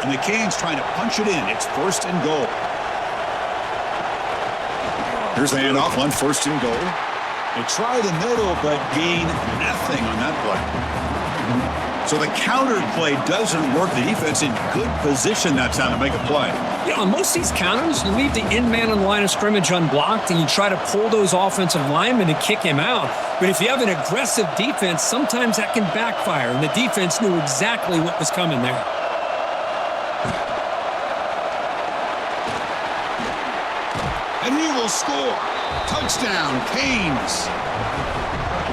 And the Canes trying to punch it in. It's 1st and goal. Here's the handoff on 1st and goal. They try the middle, but gain nothing on that play. So the counter play doesn't work. The defense in good position that time to make a play. Yeah, on most of these counters, you leave the in-man on the line of scrimmage unblocked, and you try to pull those offensive linemen to kick him out. But if you have an aggressive defense, sometimes that can backfire, and the defense knew exactly what was coming there. And he will score. Touchdown, Canes.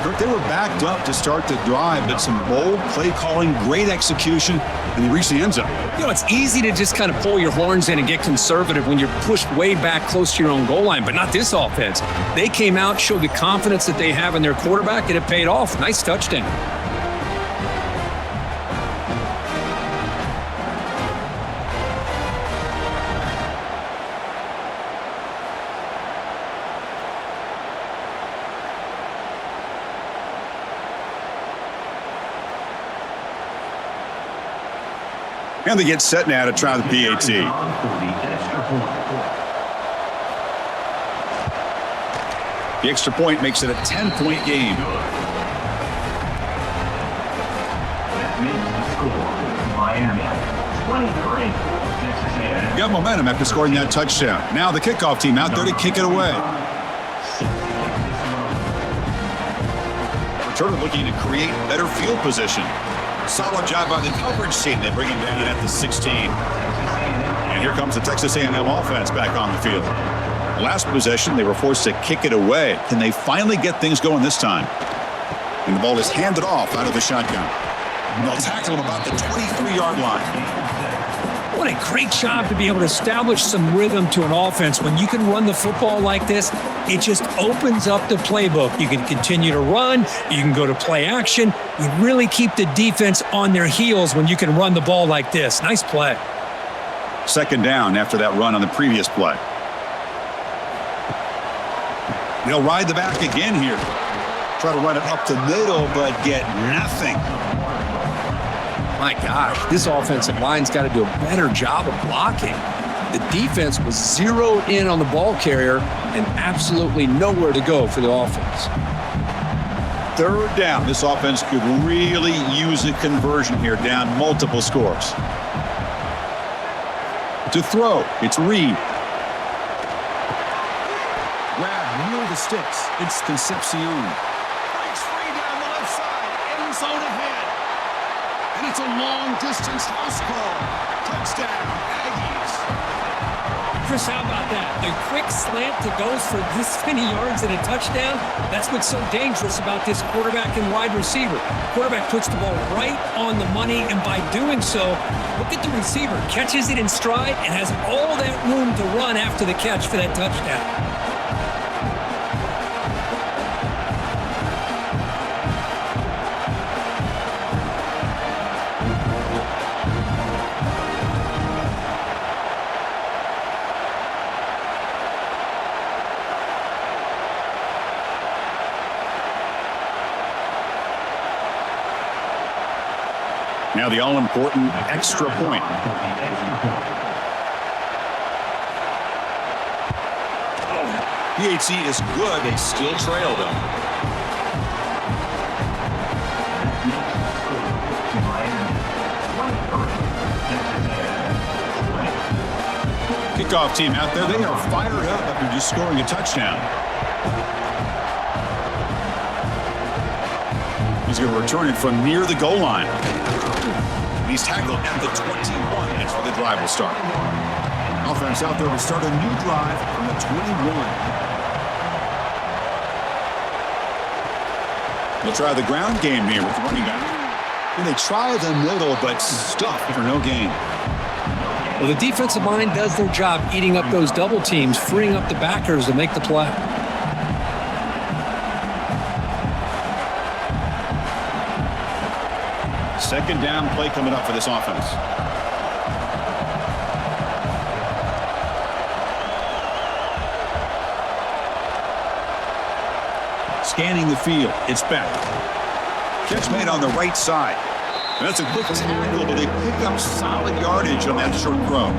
Kirk, they were backed up to start the drive, but some bold play calling, great execution, and they reached the end zone. You know, it's easy to just kind of pull your horns in and get conservative when you're pushed way back close to your own goal line, but not this offense. They came out, showed the confidence that they have in their quarterback, and it paid off. Nice touchdown. And they get set now to try the PAT. The extra point makes it a 10-point game. That makes the score Miami 23. Texas A&M. Got momentum after scoring that touchdown. Now the kickoff team out there to kick it away. Returner looking to create better field position. Solid job by the coverage team. They bring him down at the 16. And here comes the Texas A&M offense back on the field. Last possession, they were forced to kick it away. Can they finally get things going this time? And the ball is handed off out of the shotgun. And they'll tackle him about the 23-yard line. What a great job to be able to establish some rhythm to an offense. When you can run the football like this, it just opens up the playbook. You can continue to run. You can go to play action. You really keep the defense on their heels when you can run the ball like this. Nice play. Second down after that run on the previous play. They'll ride the back again here. Try to run it up the middle, but get nothing. My gosh, this offensive line's got to do a better job of blocking. The defense was zeroed in on the ball carrier and absolutely nowhere to go for the offense. Third down. This offense could really use a conversion here, down multiple scores. To throw, it's Reed. Grab near the sticks. It's Concepcion. Breaks free down the left side. End zone ahead. And it's a long-distance house call. Touchdown, Aggies. Chris, how about that? The quick slant that goes for this many yards and a touchdown, that's what's so dangerous about this quarterback and wide receiver. Quarterback puts the ball right on the money, and by doing so, look at the receiver. Catches it in stride and has all that room to run after the catch for that touchdown. Now the all-important extra point. PAT is good. They still trail them. Kickoff team out there. They are fired up after just scoring a touchdown. He's going to return it from near the goal line. He's tackled at the 21. That's where the drive will start. Offense out there to start a new drive from the 21. They'll try the ground game here with the running back. And they try the middle, but stuffed for no gain. Well, the defensive line does their job eating up those double teams, freeing up the backers to make the play. Second down play coming up for this offense. Scanning the field. It's back. Catch made on the right side. And that's a quick tackle, but they pick up solid yardage on that short throw.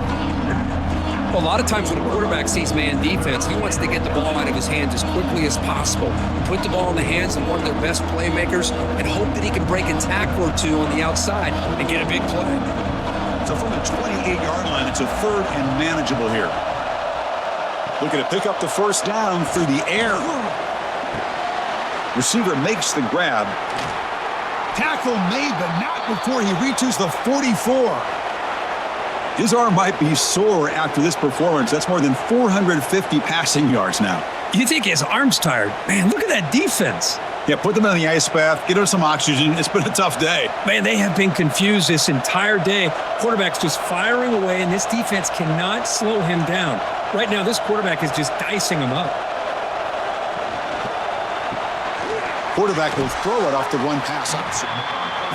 Well, a lot of times when a quarterback sees man defense, he wants to get the ball out of his hands as quickly as possible. Put the ball in the hands of one of their best playmakers and hope that he can break a tackle or two on the outside and get a big play. So from the 28-yard line, it's a third and manageable here. Looking to pick up the first down through the air. Receiver makes the grab. Tackle made, but not before he reaches the 44. His arm might be sore after this performance. That's more than 450 passing yards now. You think his arm's tired? Man, look at that defense. Yeah, put them in the ice bath, get them some oxygen. It's been a tough day. Man, they have been confused this entire day. Quarterback's just firing away, and this defense cannot slow him down. Right now, this quarterback is just dicing him up. Quarterback will throw it off the run pass option.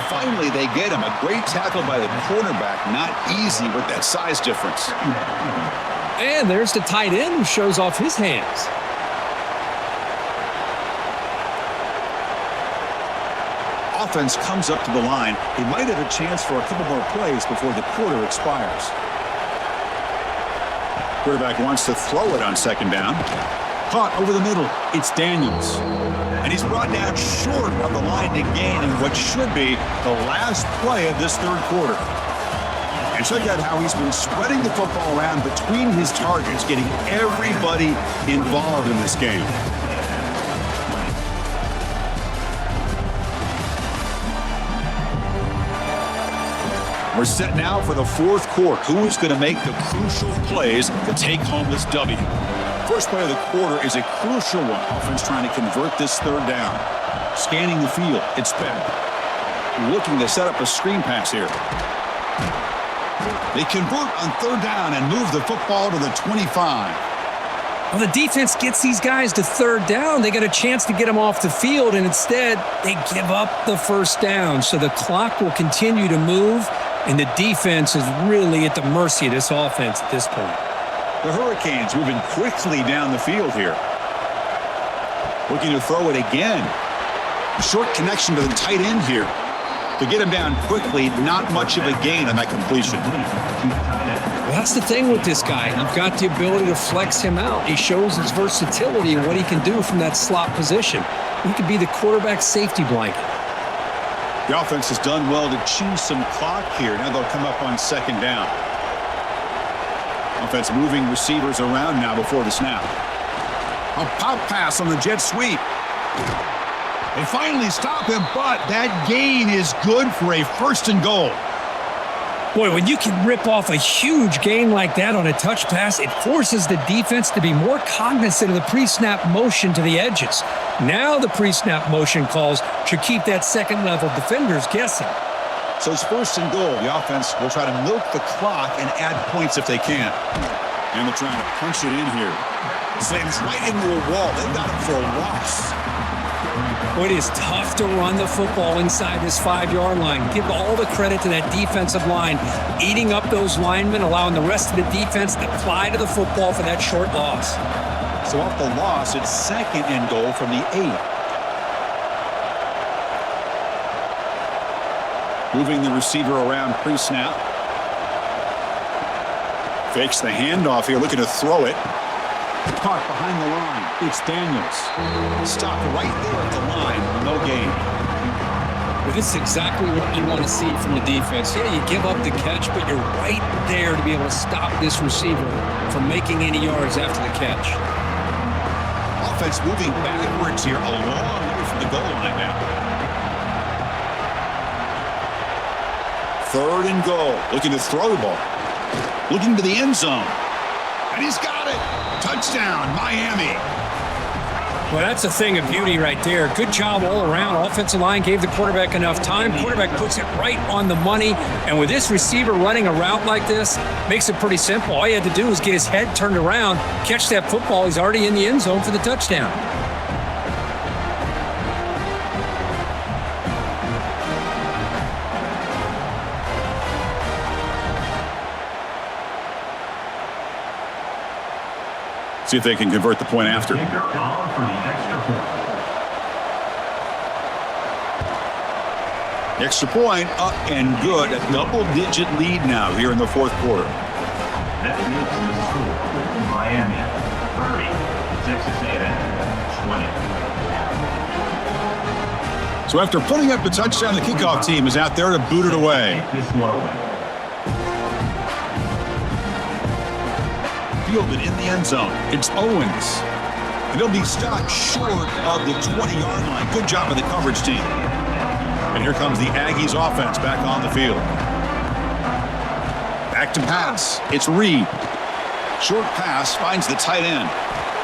Finally, they get him. A great tackle by the cornerback. Not easy with that size difference. And there's the tight end who shows off his hands. Offense comes up to the line. He might have a chance for a couple more plays before the quarter expires. Quarterback wants to throw it on second down. Caught over the middle. It's Daniels. And he's brought down short of the line to gain in what should be the last play of this third quarter. And check out how he's been spreading the football around between his targets, getting everybody involved in this game. We're set now for the fourth quarter. Who is going to make the crucial plays to take home this W? First play of the quarter is a crucial one. Offense trying to convert this third down. Scanning the field. It's Ben. Looking to set up a screen pass here. They convert on third down and move the football to the 25. Well, the defense gets these guys to third down. They got a chance to get them off the field, and instead they give up the first down. So the clock will continue to move, and the defense is really at the mercy of this offense at this point. The Hurricanes moving quickly down the field here. Looking to throw it again. Short connection to the tight end here. To get him down quickly, not much of a gain on that completion. Well, that's the thing with this guy. You've got the ability to flex him out. He shows his versatility and what he can do from that slot position. He could be the quarterback's safety blanket. The offense has done well to chew some clock here. Now they'll come up on second down. Offense moving receivers around now before the snap. A pop pass on the jet sweep. They finally stop him, but that gain is good for a first and goal. Boy, when you can rip off a huge gain like that on a touch pass, it forces the defense to be more cognizant of the pre-snap motion to the edges. Now the pre-snap motion calls should keep that second-level defenders guessing. So it's first and goal. The offense will try to milk the clock and add points if they can. And they're trying to punch it in here. Slams right into a wall. They got it for a loss. Boy, it is tough to run the football inside this 5-yard line. Give all the credit to that defensive line, eating up those linemen, allowing the rest of the defense to fly to the football for that short loss. So off the loss, it's second and goal from the 8. Moving the receiver around pre-snap. Fakes the handoff here, looking to throw it. Caught behind the line. It's Daniels. Stopped right there at the line. No gain. Well, this is exactly what you want to see from the defense. Yeah, you give up the catch, but you're right there to be able to stop this receiver from making any yards after the catch. Offense moving backwards here, a long way from the goal line now. Third and goal. Looking to throw the ball. Looking to the end zone. And he's got it. Touchdown, Miami. Well, that's a thing of beauty right there. Good job all around. Offensive line gave the quarterback enough time. Quarterback puts it right on the money. And with this receiver running a route like this, makes it pretty simple. All you had to do was get his head turned around, catch that football. He's already in the end zone for the touchdown. See if they can convert the point after. Extra point up and good. A double-digit lead now here in the fourth quarter. That makes the score. Miami 30, Texas A&M 20. So after putting up the touchdown, the kickoff team is out there to boot it away. Fielded in the end zone. It's Owens. And he'll be stopped short of the 20-yard line. Good job of the coverage team. And here comes the Aggies offense back on the field. Back to pass. It's Reed. Short pass finds the tight end.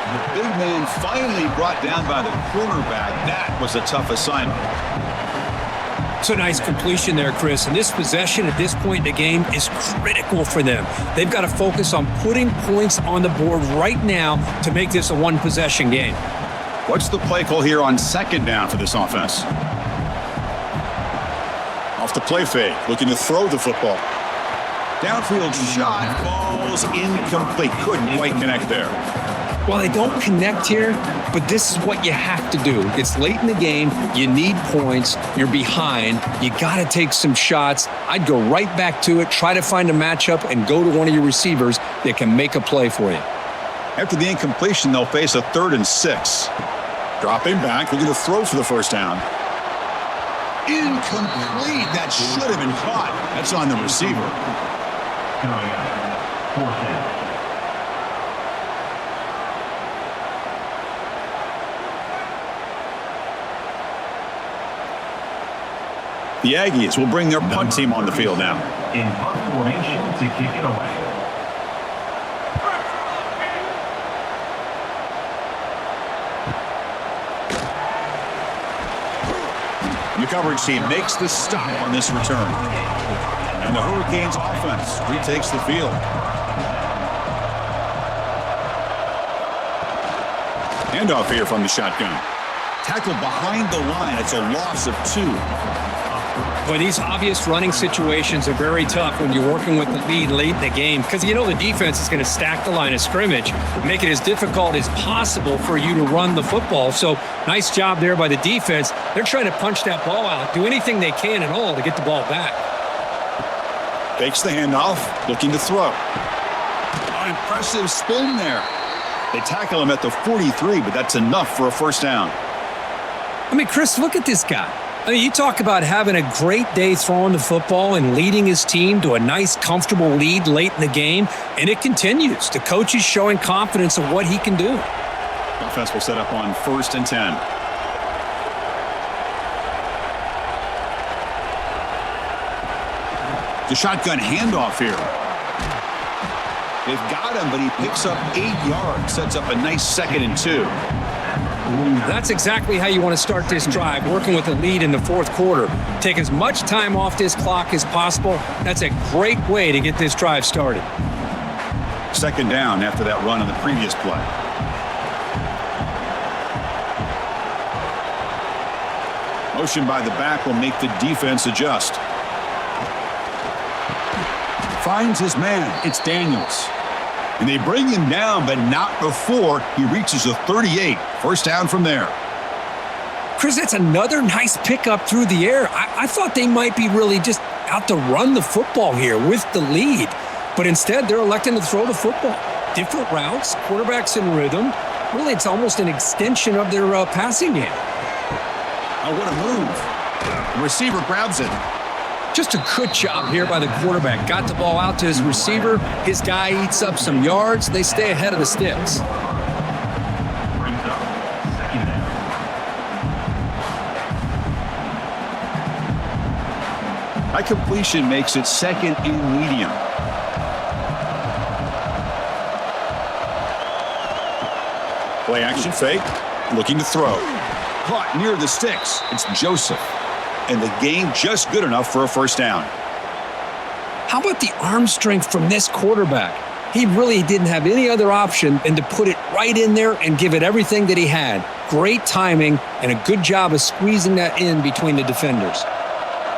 The big man finally brought down by the cornerback. That was a tough assignment. It's a nice completion there, Chris. And this possession at this point in the game is critical for them. They've got to focus on putting points on the board right now to make this a one-possession game. What's the play call here on second down for this offense? Off the play fake, looking to throw the football. Downfield shot falls incomplete. Couldn't quite connect there. Well, they don't connect here, but this is what you have to do. It's late in the game. You need points. You're behind. You got to take some shots. I'd go right back to it, try to find a matchup, and go to one of your receivers that can make a play for you. After the incompletion, they'll face a 3rd and 6. Dropping back, looking to throw for the first down. Incomplete. That should have been caught. That's on the receiver. Coming up, 4th down. The Aggies will bring their punt team on the field now. In punt formation to kick it away. Your coverage team makes the stop on this return. And the Hurricanes offense retakes the field. Handoff here from the shotgun. Tackled behind the line. It's a loss of 2. Boy, these obvious running situations are very tough when you're working with the lead late in the game because you know the defense is going to stack the line of scrimmage, make it as difficult as possible for you to run the football. So nice job there by the defense. They're trying to punch that ball out, do anything they can at all to get the ball back. Fakes the handoff, looking to throw. Oh, impressive spin there. They tackle him at the 43, but that's enough for a first down. I mean, Chris, look at this guy. I mean, you talk about having a great day throwing the football and leading his team to a nice, comfortable lead late in the game, and it continues. The coach is showing confidence of what he can do. Offense will set up on 1st and 10. The shotgun handoff here. They've got him, but he picks up 8 yards, sets up a nice 2nd and 2. That's exactly how you want to start this drive, working with the lead in the 4th quarter. Take as much time off this clock as possible. That's a great way to get this drive started. 2nd down after that run in the previous play. Motion by the back will make the defense adjust. Finds his man. It's Daniels. And they bring him down, but not before he reaches the 38. First down from there. Chris, that's another nice pickup through the air. I thought they might be really just out to run the football here with the lead. But instead, they're electing to throw the football. Different routes, quarterbacks in rhythm. Really, it's almost an extension of their passing game. Oh, what a move. The receiver grabs it. Just a good job here by the quarterback. Got the ball out to his receiver. His guy eats up some yards. They stay ahead of the sticks. Brings up 2nd down. High completion makes it 2nd and medium. Play action fake. Looking to throw. Caught near the sticks. It's Joseph. And the game just good enough for a first down. How about the arm strength from this quarterback? He really didn't have any other option than to put it right in there and give it everything that he had. Great timing and a good job of squeezing that in between the defenders.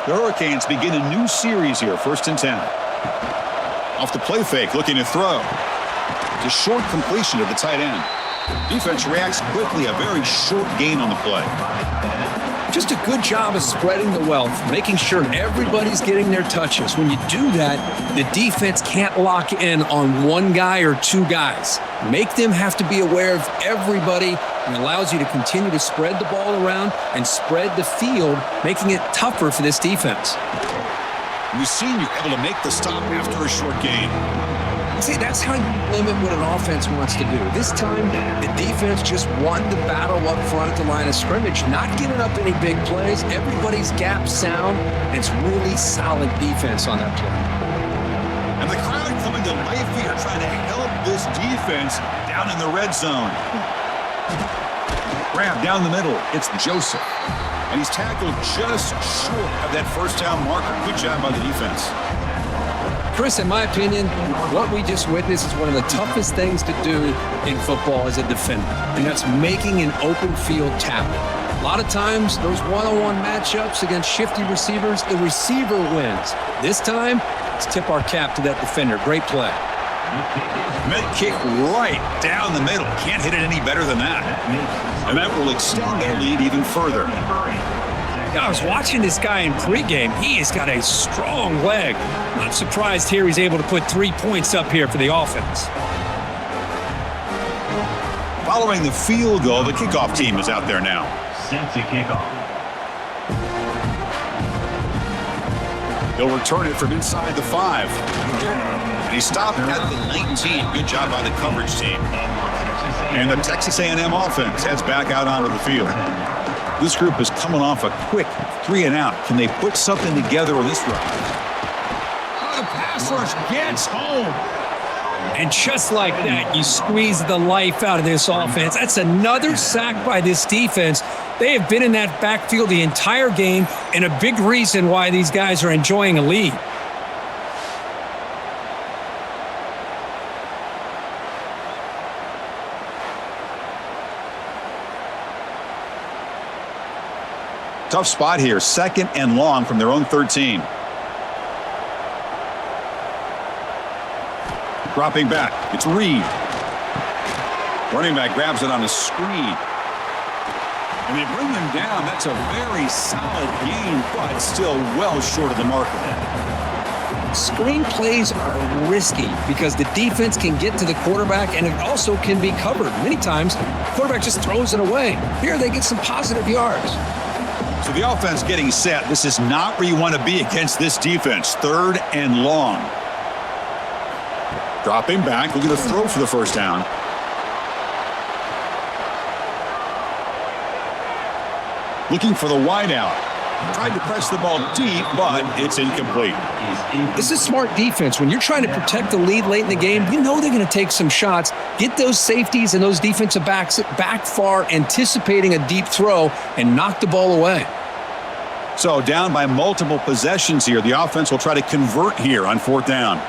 The Hurricanes begin a new series here, 1st and 10. Off the play fake, looking to throw. Just short completion to the tight end. Defense reacts quickly, a very short gain on the play. Just a good job of spreading the wealth, making sure everybody's getting their touches. When you do that, the defense can't lock in on one guy or 2 guys. Make them have to be aware of everybody, and allows you to continue to spread the ball around and spread the field, making it tougher for this defense. We've seen you able to make the stop after a short gain. See, that's how you limit what an offense wants to do. This time, the defense just won the battle up front at the line of scrimmage, not giving up any big plays. Everybody's gap sound, and it's really solid defense on that play. And the crowd coming to life here, trying to help this defense down in the red zone. Grab down the middle. It's Joseph. And he's tackled just short of that first down marker. Good job by the defense. Chris, in my opinion, what we just witnessed is one of the toughest things to do in football as a defender, and that's making an open field tackle. A lot of times, those one-on-one matchups against shifty receivers, the receiver wins. This time, let's tip our cap to that defender. Great play. Mid kick right down the middle. Can't hit it any better than that. And that will extend their lead even further. I was watching this guy in pregame. He has got a strong leg. Not surprised here he's able to put 3 points up here for the offense. Following the field goal, the kickoff team is out there now. Set to kickoff. They'll return it from inside the 5. And he stopped at the 19. Good job by the coverage team. And the Texas A&M offense heads back out onto the field. This group is coming off a quick 3-and-out. Can they put something together on this drive? The pass rush gets home. And just like that, you squeeze the life out of this offense. That's another sack by this defense. They have been in that backfield the entire game, and a big reason why these guys are enjoying a lead. Tough spot here, 2nd and long from their own 13. Dropping back, it's Reed. Running back grabs it on a screen. And they bring him down. That's a very solid game, but still well short of the marker. Screen plays are risky because the defense can get to the quarterback and it also can be covered. Many times, the quarterback just throws it away. Here they get some positive yards. So the offense getting set. This is not where you want to be against this defense. 3rd and long. Dropping back, looking to throw for the first down. Looking for the wideout. Tried to press the ball deep, but it's incomplete. This is smart defense. When you're trying to protect the lead late in the game, you know they're going to take some shots, get those safeties and those defensive backs back far, anticipating a deep throw, and knock the ball away. So down by multiple possessions here. The offense will try to convert here on 4th down.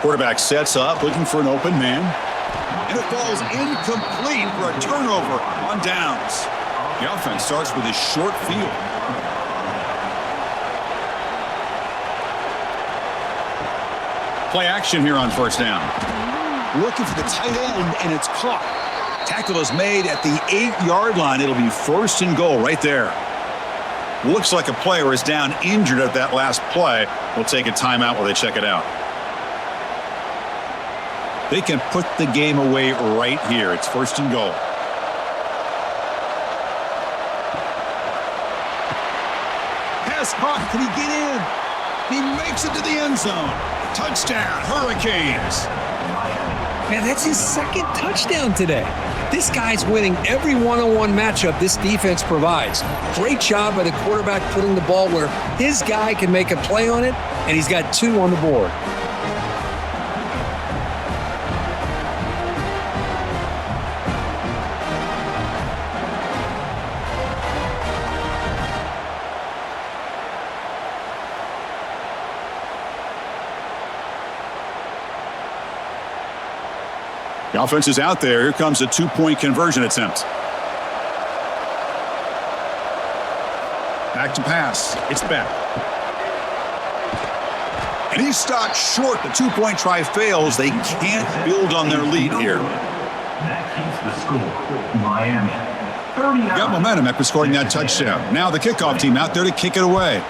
Quarterback sets up, looking for an open man. And it falls incomplete for a turnover on downs. The offense starts with a short field. Play action here on 1st down. Looking for the tight end, and it's caught. Tackle is made at the 8-yard line. It'll be 1st and goal right there. Looks like a player is down injured at that last play. We'll take a timeout while they check it out. They can put the game away right here. It's 1st and goal. Pass caught. Can he get in? He makes it to the end zone. Touchdown, Hurricanes. Man, that's his 2nd touchdown today. This guy's winning every one-on-one matchup this defense provides. Great job by the quarterback putting the ball where his guy can make a play on it, and he's got 2 on the board. The offense is out there. Here comes a 2-point conversion attempt. Back to pass. It's back. And he's stopped short. The 2-point try fails. They can't build on their lead here. That keeps the score. Miami. 39. Got momentum after scoring that touchdown. Now the kickoff team out there to kick it away.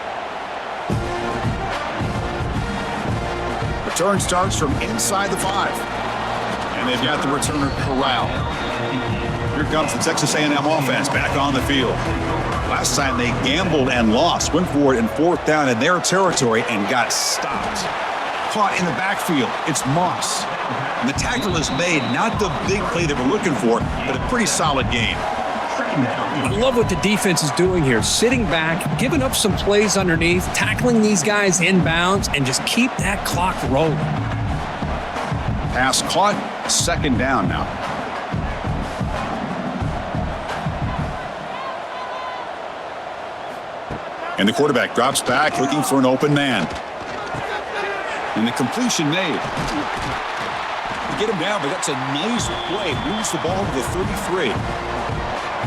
Return starts from inside the 5. And they've got the returner corralled. Here comes the Texas A&M offense back on the field. Last time they gambled and lost, went for it in 4th down in their territory and got stopped. Caught in the backfield, it's Moss. And the tackle is made, not the big play that we're looking for, but a pretty solid game. I love what the defense is doing here. Sitting back, giving up some plays underneath, tackling these guys inbounds, and just keep that clock rolling. Pass caught, second down now. And the quarterback drops back, looking for an open man. And the completion made. You get him down, but that's a nice play. Moves the ball to the 33.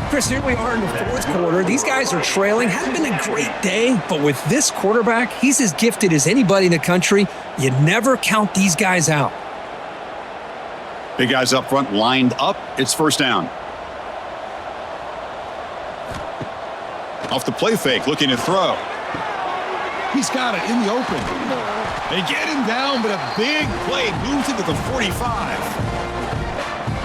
Chris, here we are in the fourth quarter. These guys are trailing. Hasn't been a great day, but with this quarterback, he's as gifted as anybody in the country. You never count these guys out. Big guys up front lined up. It's first down. Off the play fake, looking to throw. He's got it in the open. They get him down, but a big play moves into the 45.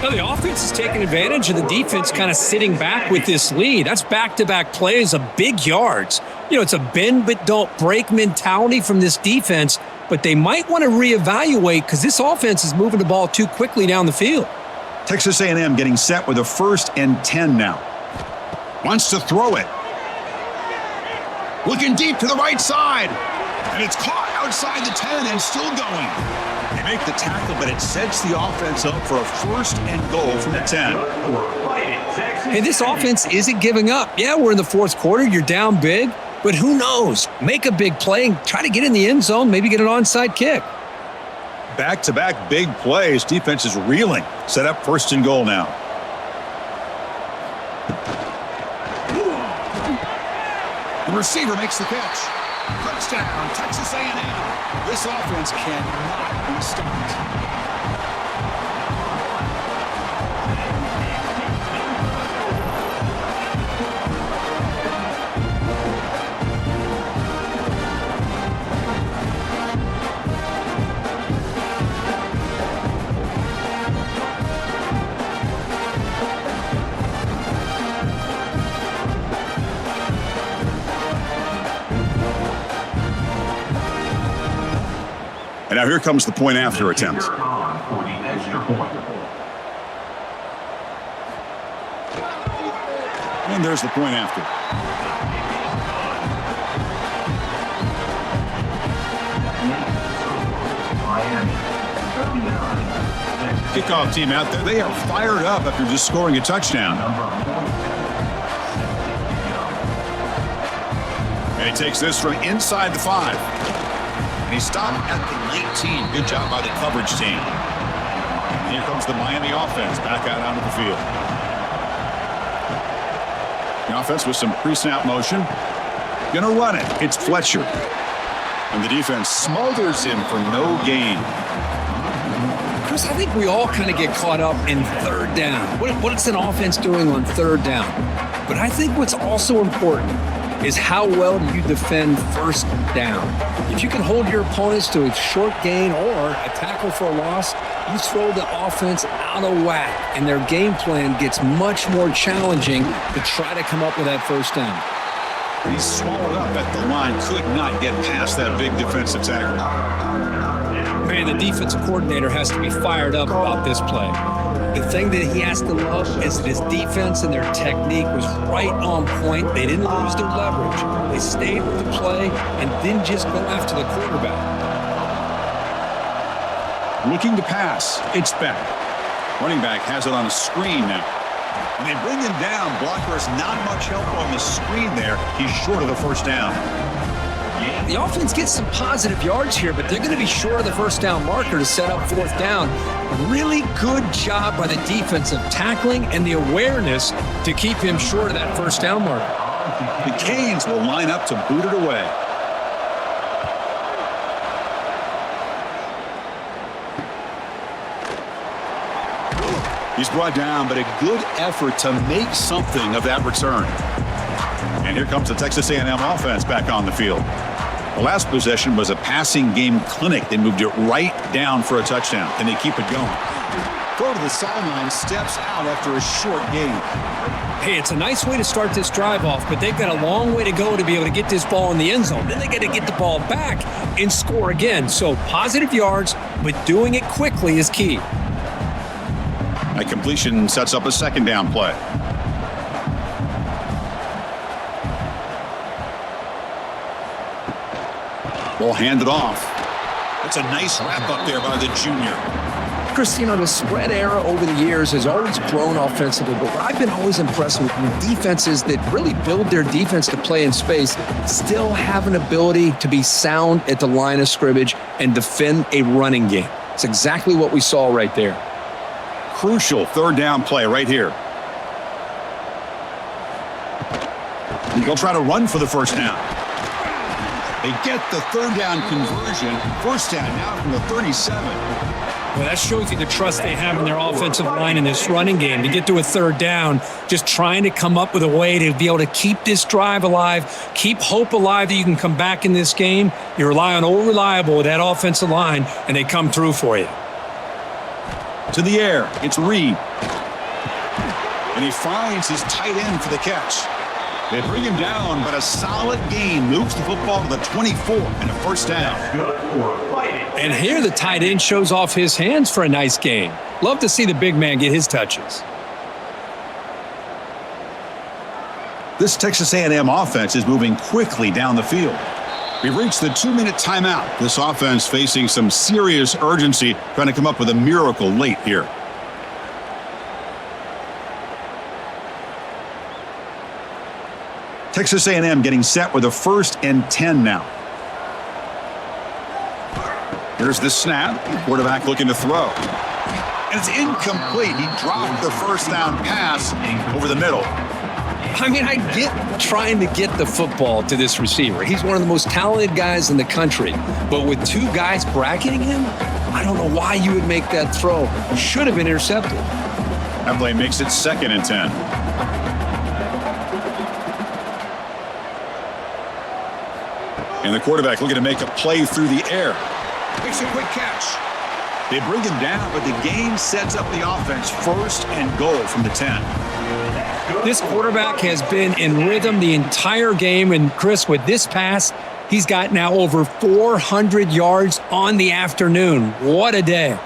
Now, the offense is taking advantage of the defense kind of sitting back with this lead. That's back-to-back plays of big yards. It's a bend but don't break mentality from this defense, but they might want to reevaluate because this offense is moving the ball too quickly down the field. Texas A&M getting set with a 1st and 10 now. Wants to throw it. Looking deep to the right side. And it's caught outside the 10 and still going. They make the tackle, but it sets the offense up for a 1st and goal from the 10. Hey, this offense isn't giving up. Yeah, we're in the fourth quarter. You're down big, but who knows? Make a big play and try to get in the end zone, maybe get an onside kick. Back-to-back big plays. Defense is reeling. Set up 1st and goal now. The receiver makes the catch. Touchdown, Texas A&M. This offense cannot be stopped. And now here comes the point after attempt. And there's the point after. Kickoff team out there. They are fired up after just scoring a touchdown. And he takes this from inside the 5. And he stopped at the 18. Good job by the coverage team. And here comes the Miami offense back out onto the field. The offense with some pre-snap motion. Gonna run it. It's Fletcher. And the defense smothers him for no gain. Chris, I think we all kind of get caught up in third down. What's an offense doing on third down? But I think what's also important is how well do you defend first down. If you can hold your opponents to a short gain or a tackle for a loss, you throw the offense out of whack, and their game plan gets much more challenging to try to come up with that first down. He's swallowed up at the line, could not get past that big defensive tackle. Man, the defensive coordinator has to be fired up about this play. The thing that he has to love is that his defense and their technique was right on point. They didn't lose their leverage. They stayed with the play and didn't just go after the quarterback. Looking to pass. It's back. Running back has it on a screen now. And they bring him down. Blocker has not much help on the screen there. He's short of the first down. The offense gets some positive yards here, but they're going to be short of the first down marker to set up fourth down. Really good job by the defense of tackling and the awareness to keep him short of that first down marker. The Canes will line up to boot it away. He's brought down, but a good effort to make something of that return. And here comes the Texas A&M offense back on the field. The last possession was a passing game clinic. They moved it right down for a touchdown, and they keep it going. Throw to the sideline, steps out after a short gain. Hey, it's a nice way to start this drive off, but they've got a long way to go to be able to get this ball in the end zone. Then they got to get the ball back and score again. So positive yards, but doing it quickly is key. That completion sets up a second down play. Ball handed off. That's a nice wrap up there by the junior. Chris, the spread era over the years has always grown offensively, but what I've been always impressed with defenses that really build their defense to play in space still have an ability to be sound at the line of scrimmage and defend a running game. It's exactly what we saw right there. Crucial third down play right here. He'll try to run for the first down. They get the third down conversion. First down now from the 37. Well, that shows you the trust they have in their offensive line in this running game. To get to a third down, just trying to come up with a way to be able to keep this drive alive, keep hope alive that you can come back in this game. You rely on Old Reliable with that offensive line, and they come through for you. To the air, it's Reed. And he finds his tight end for the catch. They bring him down, but a solid gain moves the football to the 24 and a first down. And here the tight end shows off his hands for a nice gain. Love to see the big man get his touches. This Texas A&M offense is moving quickly down the field. We've reached the 2-minute timeout. This offense facing some serious urgency, trying to come up with a miracle late here. Texas A&M getting set with a 1st and 10 now. Here's the snap. Quarterback looking to throw. And it's incomplete. He dropped the first down pass over the middle. I mean, I get trying to get the football to this receiver. He's one of the most talented guys in the country. But with 2 guys bracketing him, I don't know why you would make that throw. Should have been intercepted. That play makes it 2nd and 10. And the quarterback looking to make a play through the air. Makes a quick catch. They bring him down, but the game sets up the offense 1st and goal from the 10. This quarterback has been in rhythm the entire game. And, Chris, with this pass, he's got now over 400 yards on the afternoon. What a day.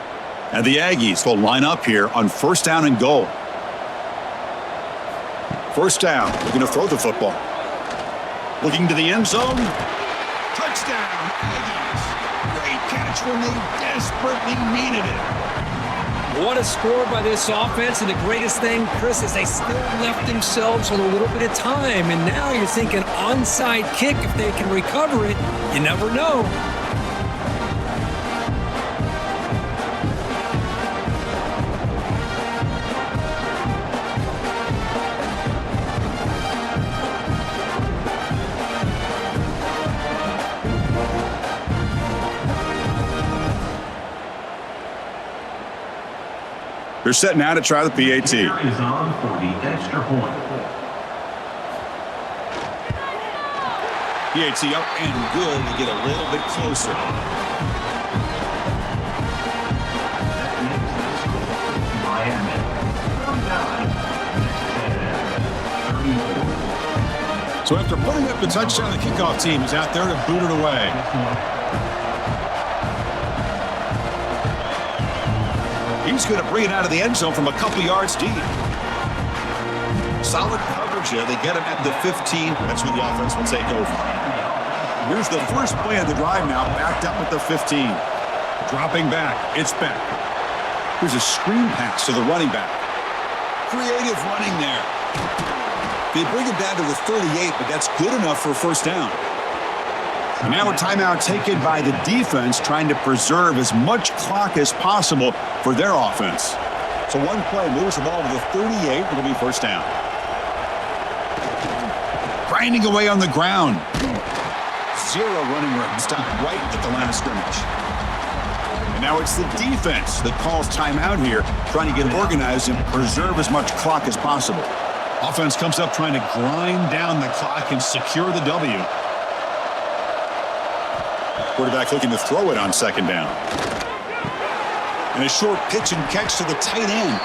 And the Aggies will line up here on 1st down and goal. First down, looking to throw the football. Looking to the end zone. Touchdown, Aggies. Great catch when they desperately needed it. What a score by this offense. And the greatest thing, Chris, is they still left themselves with a little bit of time. And now you're thinking onside kick, if they can recover it, you never know. They're setting out to try the PAT. Is on for the extra point. PAT up and good to get a little bit closer. Miami. 39. So after putting up the touchdown, the kickoff team is out there to boot it away. He's going to bring it out of the end zone from a couple yards deep. Solid coverage here. They get him at the 15. That's when the offense will take over. Here's the first play of the drive now, backed up at the 15. Dropping back. It's back. Here's a screen pass to the running back. Creative running there. They bring him down to the 38, but that's good enough for a first down. And now a timeout taken by the defense, trying to preserve as much clock as possible for their offense. So one play moves the ball to the 38. It'll be first down. Grinding away on the ground. 0 running room. Stop right at the line of scrimmage. And now it's the defense that calls timeout here, trying to get organized and preserve as much clock as possible. Offense comes up trying to grind down the clock and secure the W. Quarterback looking to throw it on 2nd down. And a short pitch and catch to the tight end.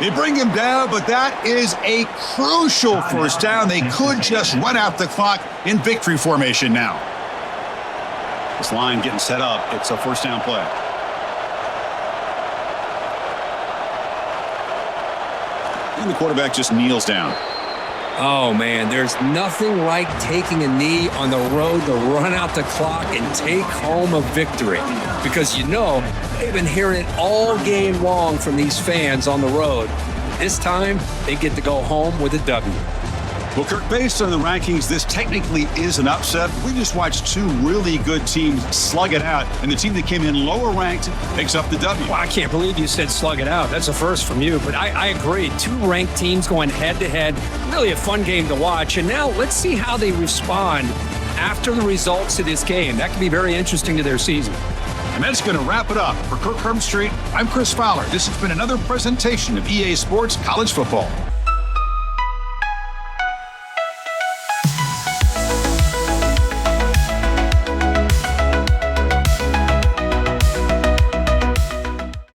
They bring him down, but that is a crucial first down. They could just run out the clock in victory formation now. This line getting set up. It's a first down play. And the quarterback just kneels down. Oh, man, there's nothing like taking a knee on the road to run out the clock and take home a victory. Because you know They've been hearing it all game long from these fans on the road. This time, they get to go home with a W. Well, Kirk, based on the rankings, this technically is an upset. We just watched two really good teams slug it out, and the team that came in lower ranked picks up the W. Well, I can't believe you said slug it out. That's a first from you, but I agree. Two ranked teams going head-to-head. Really a fun game to watch. And now let's see how they respond after the results of this game. That could be very interesting to their season. And that's going to wrap it up. For Kirk Herbstreit, I'm Chris Fowler. This has been another presentation of EA Sports College Football.